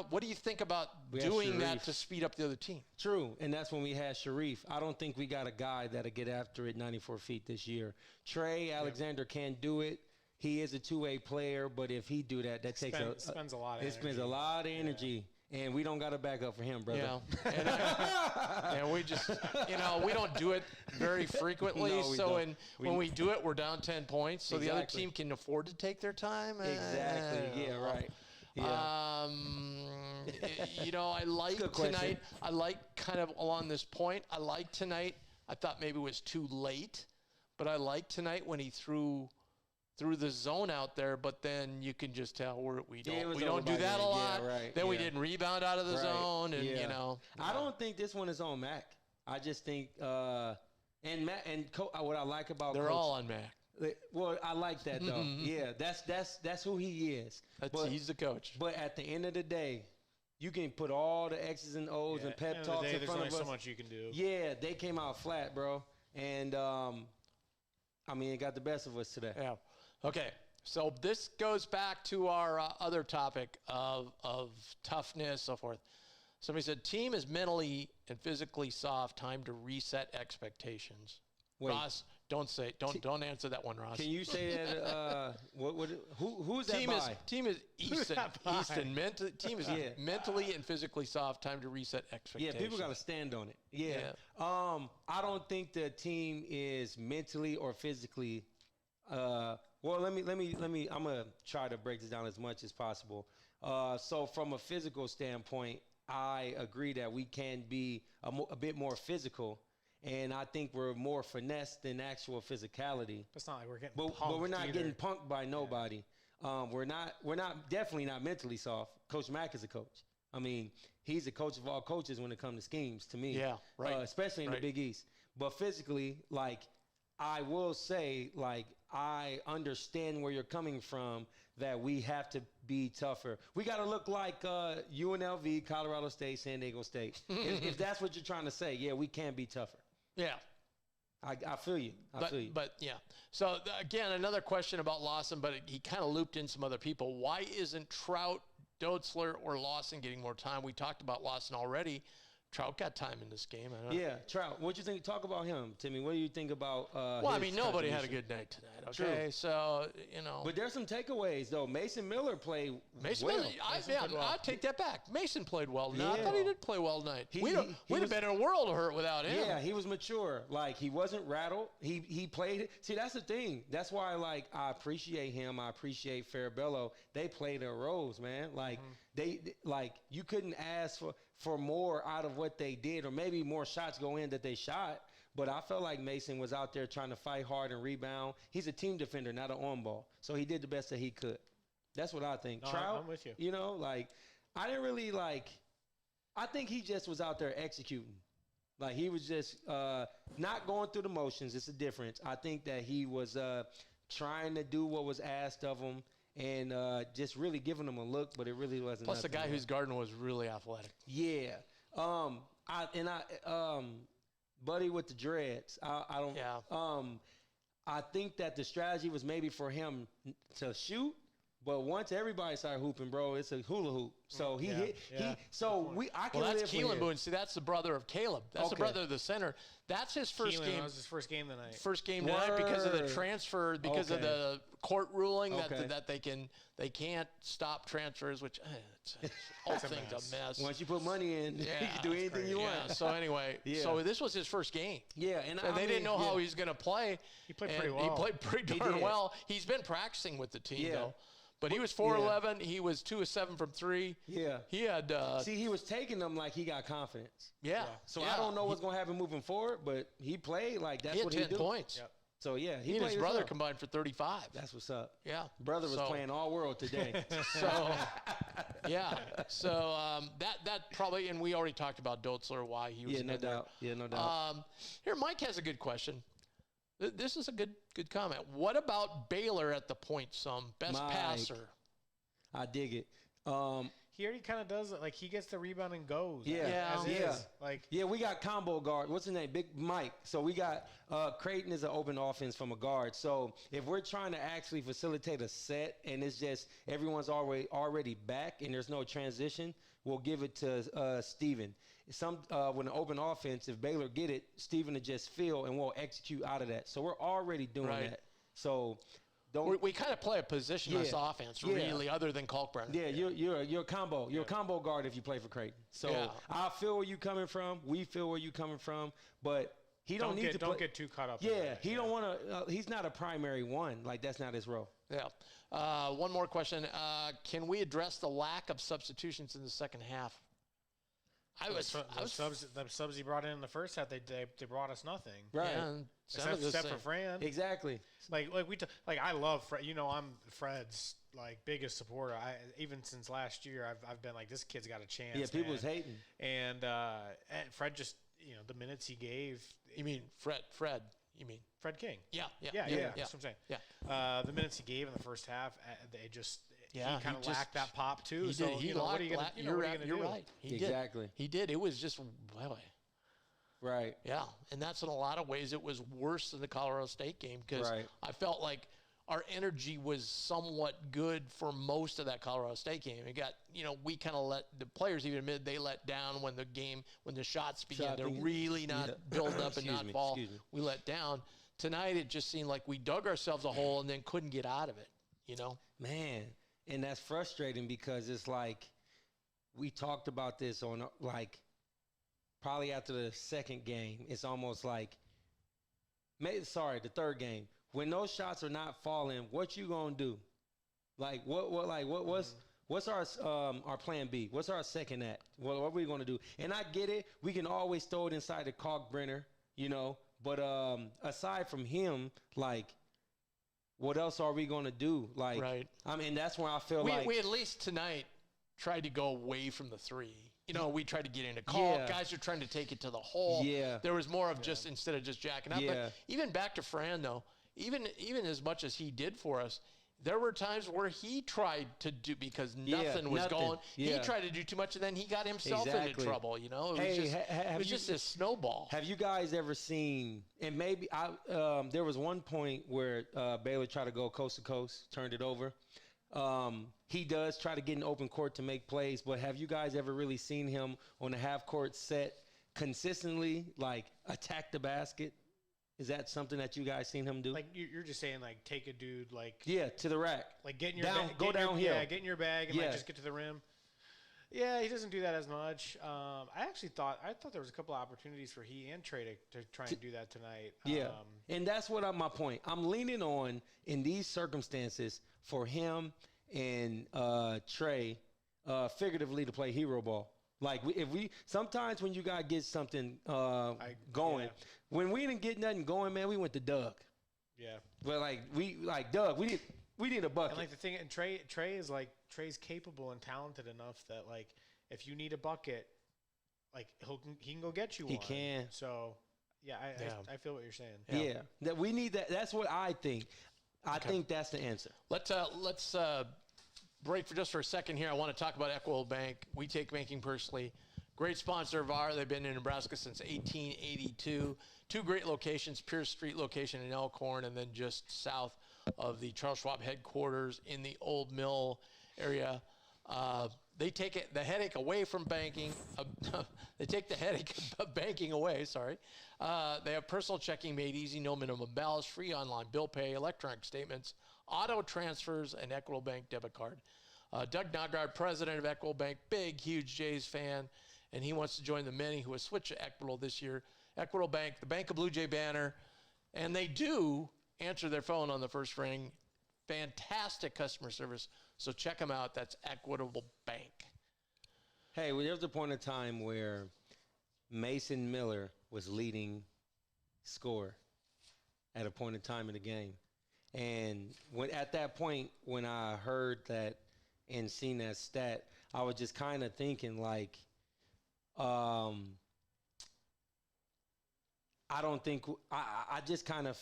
[SPEAKER 2] what do you think about doing that to speed up the other team?
[SPEAKER 1] True, and that's when we had Sharif. I don't think we got a guy that'll get after it 94 feet this year. Trey Alexander can't do it. He is a two-way player, but if he do that,
[SPEAKER 3] spends a lot of energy.
[SPEAKER 1] It spends a lot of energy. And we don't got to back up for him, brother.
[SPEAKER 2] Yeah, and we just, we don't do it very frequently.
[SPEAKER 1] No, we don't.
[SPEAKER 2] When we do it, we're down 10 points. So the other team can afford to take their time.
[SPEAKER 1] Exactly. Yeah, right. Yeah.
[SPEAKER 2] I like tonight. I like kind of along this point. I like tonight. I thought maybe it was too late, but I like tonight when he threw the zone out there, but then you can just tell we don't do that a lot.
[SPEAKER 1] Yeah, right.
[SPEAKER 2] Then we didn't rebound out of the zone, and
[SPEAKER 1] I don't think this one is on Mac. I just think and Mac and what I like about
[SPEAKER 2] they're all on Mac.
[SPEAKER 1] Well, I like that though. Yeah, that's who he is.
[SPEAKER 2] He's the coach.
[SPEAKER 1] But at the end of the day, you can put all the X's and O's and pep talks in front of us.
[SPEAKER 3] There's only so much you can do.
[SPEAKER 1] Yeah, they came out flat, bro, and it got the best of us today.
[SPEAKER 2] Yeah. Okay, so this goes back to our other topic of toughness, so forth. Somebody said, team is mentally and physically soft, time to reset expectations. Wait. Ross, don't answer that one, Ross.
[SPEAKER 1] Can you say that? Who's that by?
[SPEAKER 2] Team is Easton. Team is mentally and physically soft, time to reset expectations.
[SPEAKER 1] Yeah, people got to stand on it. Yeah. I don't think the team is mentally or physically let me. I'm gonna try to break this down as much as possible. So from a physical standpoint, I agree that we can be a bit more physical, and I think we're more finesse than actual physicality.
[SPEAKER 3] It's not like we're getting
[SPEAKER 1] punked. But we're not getting punked by nobody. We're definitely not mentally soft. Coach Mack is a coach. He's a coach of all coaches when it comes to schemes. To me,
[SPEAKER 2] yeah, right.
[SPEAKER 1] Especially in the Big East. But physically, I will say, I understand where you're coming from, that we have to be tougher. We got to look like UNLV, Colorado State, San Diego State. if that's what you're trying to say, yeah, we can be tougher.
[SPEAKER 2] Yeah.
[SPEAKER 1] I feel you. I feel you.
[SPEAKER 2] But, yeah. So, again, another question about Lawson, but he kind of looped in some other people. Why isn't Trout, Doetzler, or Lawson getting more time? We talked about Lawson already. Trout got time in this game.
[SPEAKER 1] Yeah, Trout. What do you think? Talk about him, Timmy. What do you think about
[SPEAKER 2] nobody had a good night tonight, okay? True. So,
[SPEAKER 1] But there's some takeaways, though. Mason Miller played well.
[SPEAKER 2] I take that back. Mason played well tonight. Yeah. I thought he did play well tonight. We'd have been in a world of hurt without him.
[SPEAKER 1] Yeah, he was mature. He wasn't rattled. He played. See, that's the thing. That's why, I appreciate him. I appreciate Farabello. They played their roles, man. You couldn't ask for more out of what they did, or maybe more shots go in that they shot. But I felt like Mason was out there trying to fight hard and rebound. He's a team defender, not an on-ball. So he did the best that he could. That's what I think.
[SPEAKER 3] No,
[SPEAKER 1] Trout,
[SPEAKER 3] I'm with you.
[SPEAKER 1] I didn't really I think he just was out there executing. He was just not going through the motions. It's a difference. I think that he was trying to do what was asked of him and just really giving them a look, but it really wasn't.
[SPEAKER 2] Plus, the guy who's guarding was really athletic.
[SPEAKER 1] Yeah. Buddy with the dreads. I don't.
[SPEAKER 2] Yeah.
[SPEAKER 1] I think that the strategy was maybe for him to shoot, but once everybody started hooping, bro, it's a hula hoop. So he hit.
[SPEAKER 3] Yeah.
[SPEAKER 1] I can
[SPEAKER 2] Well, that's
[SPEAKER 1] live with
[SPEAKER 2] Keelan
[SPEAKER 1] it.
[SPEAKER 2] Boone. See, that's the brother of Caleb. That's the
[SPEAKER 1] Okay.
[SPEAKER 2] brother of the center. That's his first
[SPEAKER 3] Keelan,
[SPEAKER 2] game.
[SPEAKER 3] that was his first game tonight.
[SPEAKER 2] First game tonight because of the
[SPEAKER 1] Word.
[SPEAKER 2] transfer, because of
[SPEAKER 1] Okay.
[SPEAKER 2] the court ruling
[SPEAKER 1] Okay.
[SPEAKER 2] that they can't stop transfers, which it's whole thing's a mess.
[SPEAKER 1] Once you put money in, you can do anything you
[SPEAKER 2] Yeah.
[SPEAKER 1] want.
[SPEAKER 2] So anyway,
[SPEAKER 1] Yeah.
[SPEAKER 2] so this was his first game.
[SPEAKER 1] Yeah,
[SPEAKER 2] And they didn't know how he was going to play.
[SPEAKER 3] He played
[SPEAKER 2] and
[SPEAKER 3] pretty well.
[SPEAKER 2] He played pretty
[SPEAKER 1] He
[SPEAKER 2] darn
[SPEAKER 1] did.
[SPEAKER 2] well. He's been practicing with the team
[SPEAKER 1] Yeah.
[SPEAKER 2] though. But he was 4'11". He was 2 of 7 from 3.
[SPEAKER 1] Yeah.
[SPEAKER 2] He had
[SPEAKER 1] See, he was taking them like he got confidence.
[SPEAKER 2] yeah.
[SPEAKER 1] So
[SPEAKER 2] yeah.
[SPEAKER 1] I don't know what's going to happen moving forward, but he played like that's
[SPEAKER 2] He had
[SPEAKER 1] what
[SPEAKER 2] 10
[SPEAKER 1] he do.
[SPEAKER 2] points.
[SPEAKER 3] Yep.
[SPEAKER 1] So yeah,
[SPEAKER 2] He and
[SPEAKER 1] played
[SPEAKER 2] his brother
[SPEAKER 1] up.
[SPEAKER 2] combined for 35.
[SPEAKER 1] That's what's up.
[SPEAKER 2] Yeah.
[SPEAKER 1] Brother was
[SPEAKER 2] So-
[SPEAKER 1] playing all world today.
[SPEAKER 2] So, yeah. So that probably, and we already talked about Dotzler, why he was
[SPEAKER 1] yeah,
[SPEAKER 2] in
[SPEAKER 1] no
[SPEAKER 2] there.
[SPEAKER 1] doubt. Yeah, no doubt.
[SPEAKER 2] Here, Mike has a good question. This is a good comment. What about Baylor at the point? Best
[SPEAKER 1] Mike.
[SPEAKER 2] passer.
[SPEAKER 1] I dig it.
[SPEAKER 3] He already kind of does it. Like, he gets the rebound and goes.
[SPEAKER 1] Yeah.
[SPEAKER 3] As
[SPEAKER 1] Yeah.
[SPEAKER 3] is. Like,
[SPEAKER 1] Yeah, we got combo guard. What's his name? Big Mike. So we got Creighton is an open offense from a guard. So if we're trying to actually facilitate a set and it's just everyone's already back and there's no transition, we'll give it to Steven. With an open offense, if Baylor get it, Steven will just fill and we'll execute out of that. So we're already doing
[SPEAKER 2] Right.
[SPEAKER 1] that. So don't.
[SPEAKER 2] We kind of play a positionless
[SPEAKER 1] Yeah.
[SPEAKER 2] offense,
[SPEAKER 1] Yeah.
[SPEAKER 2] really, other than Kalkbrenner.
[SPEAKER 1] Yeah, you're a combo. You're a combo guard if you play for Creighton. So
[SPEAKER 2] Yeah.
[SPEAKER 1] I feel where you coming from. We feel where you coming from. But he don't need to
[SPEAKER 3] don't
[SPEAKER 1] play.
[SPEAKER 3] get too caught up. in
[SPEAKER 1] Yeah,
[SPEAKER 3] that.
[SPEAKER 1] he don't want to. He's not a primary one. Like that's not his role.
[SPEAKER 2] Yeah. One more question. Can we address the lack of substitutions in the second half?
[SPEAKER 3] The subs he brought in the first half, they brought us nothing.
[SPEAKER 1] Right.
[SPEAKER 2] Yeah, and some of
[SPEAKER 3] Except
[SPEAKER 2] the
[SPEAKER 3] for
[SPEAKER 2] same.
[SPEAKER 3] Fran.
[SPEAKER 1] Exactly.
[SPEAKER 3] I love Fred. You know, I'm Fred's like biggest supporter. Even since last year, I've been like, this kid's got a chance.
[SPEAKER 1] Yeah, people
[SPEAKER 3] man.
[SPEAKER 1] was hating.
[SPEAKER 3] And Fred just, the minutes he gave.
[SPEAKER 2] You mean Fred? You mean?
[SPEAKER 3] Fred King.
[SPEAKER 2] Yeah.
[SPEAKER 3] That's what I'm saying.
[SPEAKER 2] Yeah.
[SPEAKER 3] The minutes he gave in the first half, they just he
[SPEAKER 2] Yeah,
[SPEAKER 3] kind
[SPEAKER 2] he
[SPEAKER 3] of
[SPEAKER 2] just-
[SPEAKER 3] lacked that pop too.
[SPEAKER 2] He
[SPEAKER 3] so
[SPEAKER 2] did. He
[SPEAKER 3] what are you gonna,
[SPEAKER 2] you're
[SPEAKER 3] what are you gonna
[SPEAKER 2] you're
[SPEAKER 3] do?
[SPEAKER 2] right. He
[SPEAKER 1] Exactly.
[SPEAKER 2] did. He did. It was just boy.
[SPEAKER 1] Right.
[SPEAKER 2] Yeah, and that's in a lot of ways it was worse than the Colorado State game because
[SPEAKER 1] Right.
[SPEAKER 2] I felt like our energy was somewhat good for most of that Colorado State game. It got, we kind of let the players even admit they let down when the shots began to
[SPEAKER 1] began-
[SPEAKER 2] really not
[SPEAKER 1] yeah.
[SPEAKER 2] build up and
[SPEAKER 1] Excuse
[SPEAKER 2] not
[SPEAKER 1] me,
[SPEAKER 2] fall.
[SPEAKER 1] excuse me.
[SPEAKER 2] We let down. Tonight it just seemed like we dug ourselves a hole and then couldn't get out of it.
[SPEAKER 1] Man, and that's frustrating because it's like we talked about this on like probably after the second game. It's almost like the third game. When those shots are not falling, what you gonna do? Like what's our plan B? What's our second act? What are we gonna do? And I get it. We can always throw it inside the Kalkbrenner, But aside from him, like, what else are we gonna do? Like,
[SPEAKER 2] Right.
[SPEAKER 1] I mean, that's where I feel
[SPEAKER 2] We at least tonight tried to go away from the three. We tried to get into call.
[SPEAKER 1] Yeah.
[SPEAKER 2] Guys are trying to take it to the hole.
[SPEAKER 1] Yeah.
[SPEAKER 2] There was more of just instead of just jacking up.
[SPEAKER 1] Yeah.
[SPEAKER 2] But even back to Fran though, even as much as he did for us, there were times where he tried to do because nothing was going.
[SPEAKER 1] Yeah.
[SPEAKER 2] He tried to do too much, and then he got himself into
[SPEAKER 1] Exactly.
[SPEAKER 2] trouble. It was
[SPEAKER 1] Hey,
[SPEAKER 2] just,
[SPEAKER 1] have
[SPEAKER 2] it was
[SPEAKER 1] you-
[SPEAKER 2] just this snowball.
[SPEAKER 1] Have you guys ever seen? And maybe there was one point where Baylor tried to go coast to coast, turned it over. He does try to get in open court to make plays, but have you guys ever really seen him on a half court set consistently, like attack the basket? Is that something that you guys seen him do?
[SPEAKER 3] Like you're just saying, like take a dude, like
[SPEAKER 1] yeah, to the rack.
[SPEAKER 3] like get in your
[SPEAKER 1] Down-
[SPEAKER 3] bag,
[SPEAKER 1] go downhill.
[SPEAKER 3] get in your bag and
[SPEAKER 1] Yeah.
[SPEAKER 3] like just get to the rim. Yeah, he doesn't do that as much. I thought there was a couple of opportunities for he and Trey to try and do that tonight.
[SPEAKER 1] Yeah, and that's my point. I'm leaning on in these circumstances for him and Trey, figuratively to play hero ball. Like sometimes when you gotta get something going,
[SPEAKER 3] yeah.
[SPEAKER 1] when we didn't get nothing going, man, we went to Doug.
[SPEAKER 3] Yeah.
[SPEAKER 1] But Doug, we need a bucket.
[SPEAKER 3] And like the thing, and Trey's capable and talented enough that like if you need a bucket, like he can go get you
[SPEAKER 1] He
[SPEAKER 3] one.
[SPEAKER 1] can.
[SPEAKER 3] So yeah, I feel what you're saying.
[SPEAKER 1] yeah, that we need that. That's what I think. I think that's the answer.
[SPEAKER 2] Let's break for a second here. I want to talk about Equitable Bank. We take banking personally. Great sponsor of ours. They've been in Nebraska since 1882. 2 great locations, Pierce Street location in Elkhorn, and then just south of the Charles Schwab headquarters in the Old Mill area. They take the headache away from banking. They take the headache of banking away, sorry. They have personal checking made easy, no minimum balance, free online bill pay, electronic statements, auto transfers, and Equitable Bank debit card. Doug Nogard, president of Equitable Bank, big, huge Jays fan, and he wants to join the many who have switched to Equitable this year. Equitable Bank, the bank of Bluejay Banter, and they do answer their phone on the first ring. Fantastic customer service. So check them out. That's Equitable Bank.
[SPEAKER 1] Hey, well, there was a point in time where Mason Miller was leading scorer at a point in time in the game. And at that point, when I heard that and seen that stat, I was just kind of thinking like, I don't think I just kind of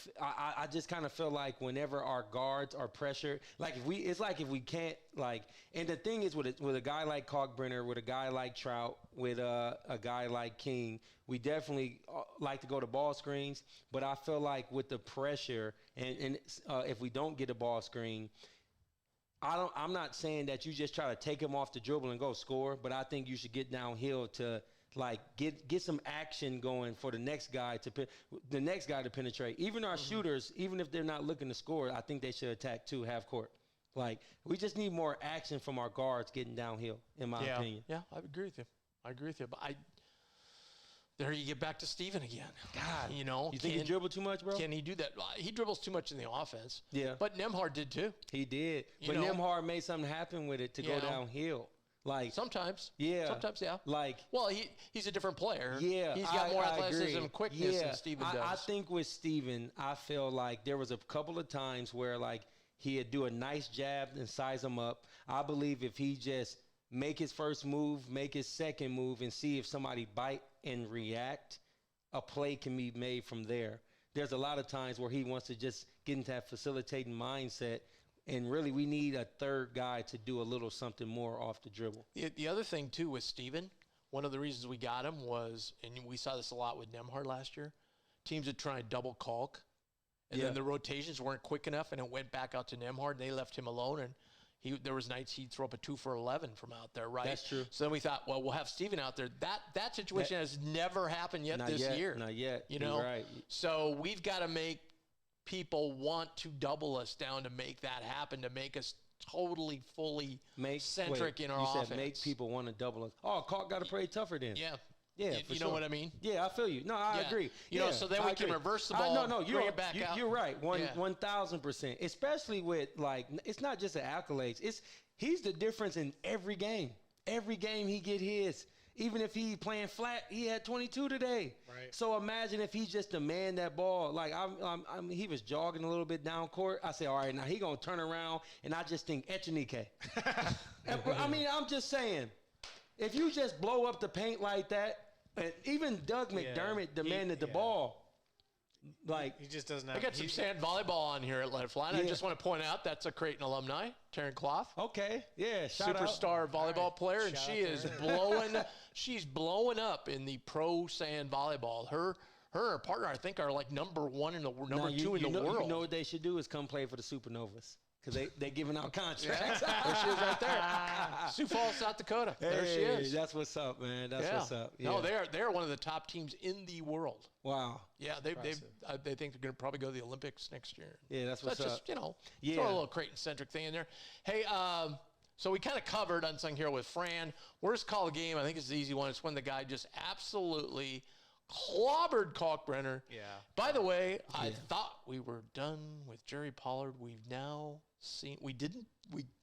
[SPEAKER 1] feel like whenever our guards are pressured, like if we can't like, and the thing is with a guy like Kalkbrenner, with a guy like Trout, with a guy like King, we definitely like to go to ball screens. But I feel like with the pressure and if we don't get a ball screen, I'm not saying that you just try to take him off the dribble and go score, but I think you should get downhill to like get some action going for the next guy to penetrate. Even our shooters, even if they're not looking to score, I think they should attack too, half court. Like we just need more action from our guards getting downhill, in my opinion.
[SPEAKER 2] Yeah, I agree with you. But there you get back to Steven again.
[SPEAKER 1] God,
[SPEAKER 2] you
[SPEAKER 1] think he dribbled too much, bro?
[SPEAKER 2] Can he do that? He dribbles too much in the offense.
[SPEAKER 1] Yeah,
[SPEAKER 2] but Nemhard did too.
[SPEAKER 1] He did, but Nemhard made something happen with it to go downhill. Like
[SPEAKER 2] sometimes,
[SPEAKER 1] yeah.
[SPEAKER 2] Like, well, he's a different player.
[SPEAKER 1] Yeah,
[SPEAKER 2] he's got more athleticism and quickness than Steven does.
[SPEAKER 1] I think with Steven, I feel like there was a couple of times where like he'd do a nice jab and size him up. I believe if he just make his first move, make his second move, and see if somebody bite and react, a play can be made from there. There's a lot of times where he wants to just get into that facilitating mindset. And really, we need a third guy to do a little something more off the dribble.
[SPEAKER 2] The other thing, too, with Steven, one of the reasons we got him was, and we saw this a lot with Nemhard last year, teams would try and double Kalk, and then the rotations weren't quick enough, and it went back out to Nemhard, and they left him alone, and there was nights he'd throw up a 2 for 11 from out there, right?
[SPEAKER 1] That's true.
[SPEAKER 2] So then we thought, well, we'll have Steven out there. That situation has never happened yet this year.
[SPEAKER 1] Not yet.
[SPEAKER 2] You're
[SPEAKER 1] right.
[SPEAKER 2] So we've got to make people want to double us down to make that happen, to make us totally, fully centric in our offense.
[SPEAKER 1] You said make people want to double us. Oh, Kalk got to play tougher then.
[SPEAKER 2] Yeah.
[SPEAKER 1] Yeah,
[SPEAKER 2] you know what I mean?
[SPEAKER 1] Yeah, I feel you. No, I agree.
[SPEAKER 2] So then we can reverse the ball. Bring it back out.
[SPEAKER 1] You're right. 1,000%. Especially with like, it's not just the accolades. He's the difference in every game. Every game he get his. Even if he playing flat, he had 22 today.
[SPEAKER 3] Right.
[SPEAKER 1] So imagine if he just demand that ball. Like he was jogging a little bit down court. I say, all right, now he gonna turn around, and I just think Echenike. I mean, I'm just saying, if you just blow up the paint like that, and even Doug McDermott demanded the ball. Like
[SPEAKER 3] he just doesn't have.
[SPEAKER 2] I got some sand volleyball on here at Let It Fly. And I just want to point out that's a Creighton alumni, Taryn Clough.
[SPEAKER 1] Okay, yeah,
[SPEAKER 2] superstar volleyball player, and she is blowing. She's blowing up in the pro sand volleyball. Her and her partner, I think, are like number 1 in the number 2 in the world.
[SPEAKER 1] You know what they should do is come play for the Supernovas. Because they giving out contracts.
[SPEAKER 2] There she is right there. Sioux Falls, South Dakota. There she is.
[SPEAKER 1] That's what's up, man. That's what's up. Yeah.
[SPEAKER 2] No, they're one of the top teams in the world.
[SPEAKER 1] Wow.
[SPEAKER 2] Yeah, they think they're going to probably go to the Olympics next year.
[SPEAKER 1] Yeah, that's what's up.
[SPEAKER 2] Just, throw a little Creighton-centric thing in there. Hey, so we kind of covered Unsung Hero with Fran. Worst call of the game, I think it's the easy one. It's when the guy just absolutely clobbered Kalkbrenner.
[SPEAKER 3] Yeah.
[SPEAKER 2] By the way, I thought we were done with Jerry Pollard. We've now seen we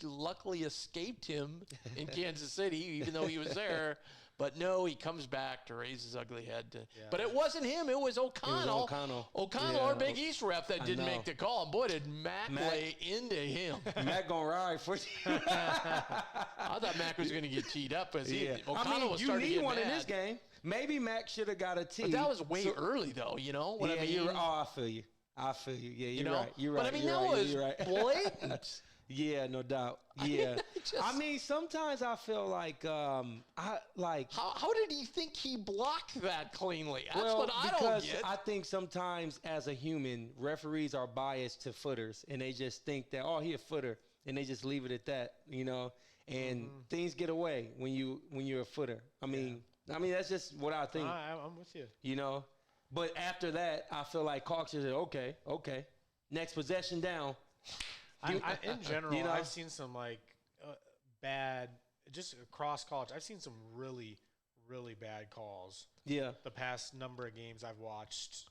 [SPEAKER 2] luckily escaped him in Kansas City, even though he was there. But no, he comes back to raise his ugly head. But it wasn't him. It was O'Connell. O'Connell, our Big East rep, that didn't make the call. And boy, did Mac lay into him.
[SPEAKER 1] Mac gonna ride for you.
[SPEAKER 2] I thought Mac was going to get teed up. O'Connell was starting to get mad.
[SPEAKER 1] You need one in this game. Maybe Mac should have got a tee.
[SPEAKER 2] But that was way early, though. You know what I mean?
[SPEAKER 1] I feel you. I feel you. Yeah,
[SPEAKER 2] You
[SPEAKER 1] you're
[SPEAKER 2] know?
[SPEAKER 1] right. You're right.
[SPEAKER 2] But I mean,
[SPEAKER 1] you're
[SPEAKER 2] that
[SPEAKER 1] right,
[SPEAKER 2] was
[SPEAKER 1] you're right.
[SPEAKER 2] blatant.
[SPEAKER 1] Yeah, no doubt. Yeah. I mean, sometimes I feel like
[SPEAKER 2] How did he think he blocked that cleanly? That's
[SPEAKER 1] well,
[SPEAKER 2] what I don't
[SPEAKER 1] because
[SPEAKER 2] get.
[SPEAKER 1] I think sometimes as a human, referees are biased to footers, and they just think that he a footer, and they just leave it at that, And things get away when you're a footer. I mean, that's just what I think.
[SPEAKER 3] I'm with you.
[SPEAKER 1] But after that, I feel like Cox said, okay, next possession down.
[SPEAKER 3] In general, I've seen some bad, just across college. I've seen some really, really bad calls.
[SPEAKER 1] Yeah.
[SPEAKER 3] The past number of games I've watched,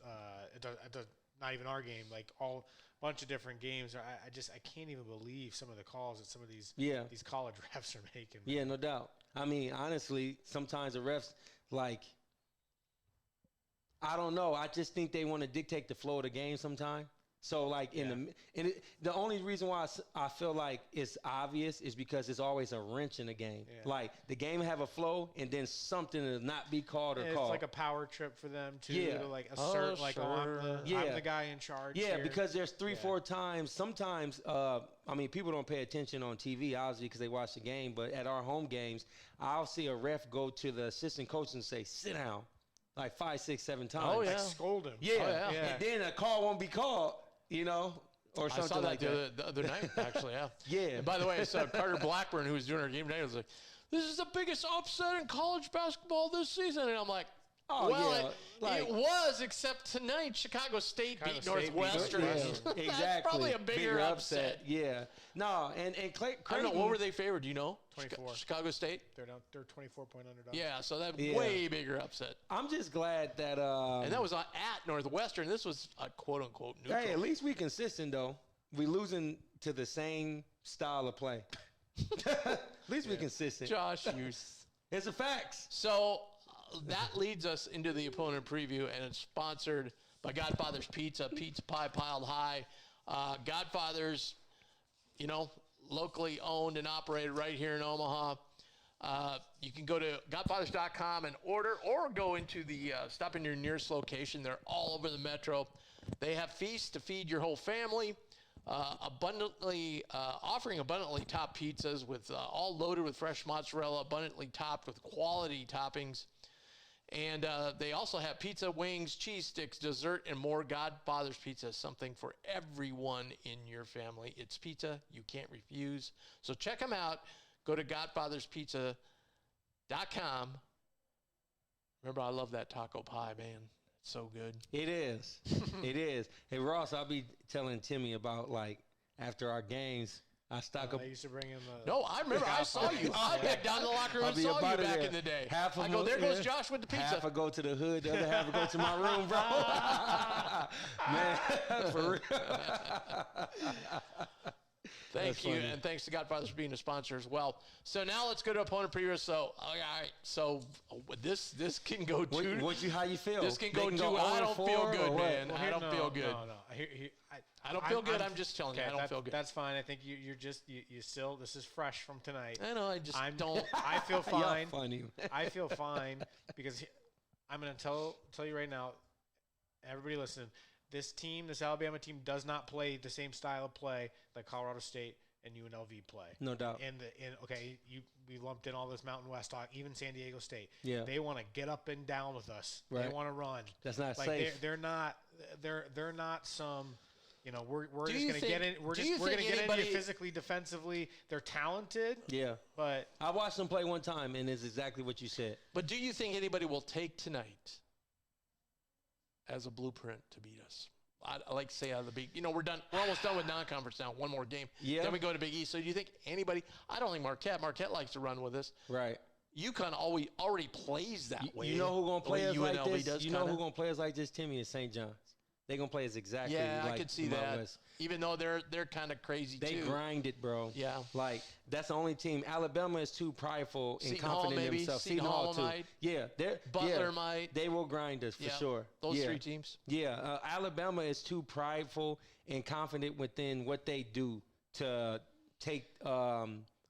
[SPEAKER 3] not even our game, like all bunch of different games. I can't even believe some of the calls that some of these college refs are making.
[SPEAKER 1] Yeah, no doubt. I mean, honestly, sometimes the refs I don't know. I just think they want to dictate the flow of the game sometimes. So the only reason why I feel like it's obvious is because it's always a wrench in the game.
[SPEAKER 3] Yeah.
[SPEAKER 1] Like the game have a flow and then something to not be called or called.
[SPEAKER 3] It's like a power trip for them too.
[SPEAKER 1] Yeah.
[SPEAKER 3] To assert I'm the guy in charge.
[SPEAKER 1] Yeah,
[SPEAKER 3] here.
[SPEAKER 1] because there's 3-4 times. Sometimes, people don't pay attention on TV obviously because they watch the game. But at our home games, I'll see a ref go to the assistant coach and say, "Sit down," like 5, 6, 7 times.
[SPEAKER 2] Oh yeah,
[SPEAKER 3] scold him.
[SPEAKER 1] Yeah.
[SPEAKER 3] Yeah.
[SPEAKER 1] And then a call won't be called. Or something
[SPEAKER 2] I saw that
[SPEAKER 1] like that.
[SPEAKER 2] the other night, actually, yeah.
[SPEAKER 1] Yeah.
[SPEAKER 2] And by the way, I saw Carter Blackburn, who was doing our game today, was like, "This is the biggest upset in college basketball this season." And I'm like, it was, except tonight, Chicago State beat Northwestern.
[SPEAKER 1] Exactly.
[SPEAKER 2] That's probably a bigger upset.
[SPEAKER 1] Yeah. No, and Creighton.
[SPEAKER 2] I don't know, what were they favored? Do you know?
[SPEAKER 3] 24.
[SPEAKER 2] Chicago State?
[SPEAKER 3] They're 24-point underdog.
[SPEAKER 2] Yeah, so that way bigger upset.
[SPEAKER 1] I'm just glad that.
[SPEAKER 2] And that was at Northwestern. This was a quote-unquote neutral.
[SPEAKER 1] Hey, at least we consistent, though. We losing to the same style of play. At least we consistent.
[SPEAKER 2] Josh,
[SPEAKER 1] it's a facts.
[SPEAKER 2] So that leads us into the opponent preview, and it's sponsored by Godfather's Pizza Pie Piled High. Godfather's, locally owned and operated right here in Omaha. You can go to godfathers.com and order, or go into stop in your nearest location. They're all over the metro. They have feasts to feed your whole family. Offering abundantly topped pizzas with all loaded with fresh mozzarella, abundantly topped with quality toppings. And they also have pizza, wings, cheese sticks, dessert, and more. Godfather's Pizza is something for everyone in your family. It's pizza you can't refuse. So check them out. Go to godfatherspizza.com. Remember, I love that taco pie, man. It's so good.
[SPEAKER 1] It is. It is. Hey, Ross, I'll be telling Timmy about, after our games, I stock up.
[SPEAKER 3] I used to bring him.
[SPEAKER 2] No, I remember. I saw you. I went down to the locker room and saw you back in the day. I go, there goes Josh with the pizza.
[SPEAKER 1] Half I go to the hood, the other half I go to my room, bro. Man, for real.
[SPEAKER 2] Thank you, and thanks to Godfathers for being a sponsor as well. So now let's go to opponent preview. So, all right, so this can go
[SPEAKER 1] how you feel?
[SPEAKER 2] This can go too. I don't feel good, man. I don't feel good.
[SPEAKER 3] No.
[SPEAKER 2] I don't feel good. I'm just telling you, I don't feel good.
[SPEAKER 3] That's fine. I think you're just you still. This is fresh from tonight.
[SPEAKER 2] I know. I don't.
[SPEAKER 3] I feel fine.
[SPEAKER 1] Funny.
[SPEAKER 3] I feel fine because I'm going to tell you right now. Everybody listen. This Alabama team, does not play the same style of play that Colorado State and UNLV play.
[SPEAKER 1] No doubt.
[SPEAKER 3] We lumped in all this Mountain West talk, even San Diego State.
[SPEAKER 1] Yeah.
[SPEAKER 3] They want to get up and down with us.
[SPEAKER 1] Right.
[SPEAKER 3] They want to run.
[SPEAKER 1] That's not safe.
[SPEAKER 3] They're not some. We're just going to get in. We're going to get into you physically, defensively. They're talented.
[SPEAKER 1] Yeah.
[SPEAKER 3] But
[SPEAKER 1] I watched them play one time, and it's exactly what you said.
[SPEAKER 2] But do you think anybody will take tonight as a blueprint to beat us? I like to say out of the Big. We're done. We're almost done with non-conference now. One more game.
[SPEAKER 1] Yeah.
[SPEAKER 2] Then we go to Big East. So do you think anybody? I don't think Marquette. Marquette likes to run with us.
[SPEAKER 1] Right.
[SPEAKER 2] UConn already plays that way.
[SPEAKER 1] You know who's gonna play us like this?
[SPEAKER 2] Does,
[SPEAKER 1] you know who's gonna play us like this? Timmy and St. John's. They're gonna play us exactly.
[SPEAKER 2] Yeah,
[SPEAKER 1] like
[SPEAKER 2] I could see
[SPEAKER 1] Mountain
[SPEAKER 2] that.
[SPEAKER 1] West.
[SPEAKER 2] Even though they're kind of crazy
[SPEAKER 1] they
[SPEAKER 2] too.
[SPEAKER 1] They grind it, bro.
[SPEAKER 2] Yeah.
[SPEAKER 1] That's the only team. Alabama is too prideful and
[SPEAKER 2] Seton
[SPEAKER 1] confident
[SPEAKER 2] Hall,
[SPEAKER 1] in themselves.
[SPEAKER 2] Seton Hall
[SPEAKER 1] too.
[SPEAKER 2] Might.
[SPEAKER 1] Yeah.
[SPEAKER 2] Butler might.
[SPEAKER 1] They will grind us for sure.
[SPEAKER 2] Those three teams.
[SPEAKER 1] Yeah. Alabama is too prideful and confident within what they do to take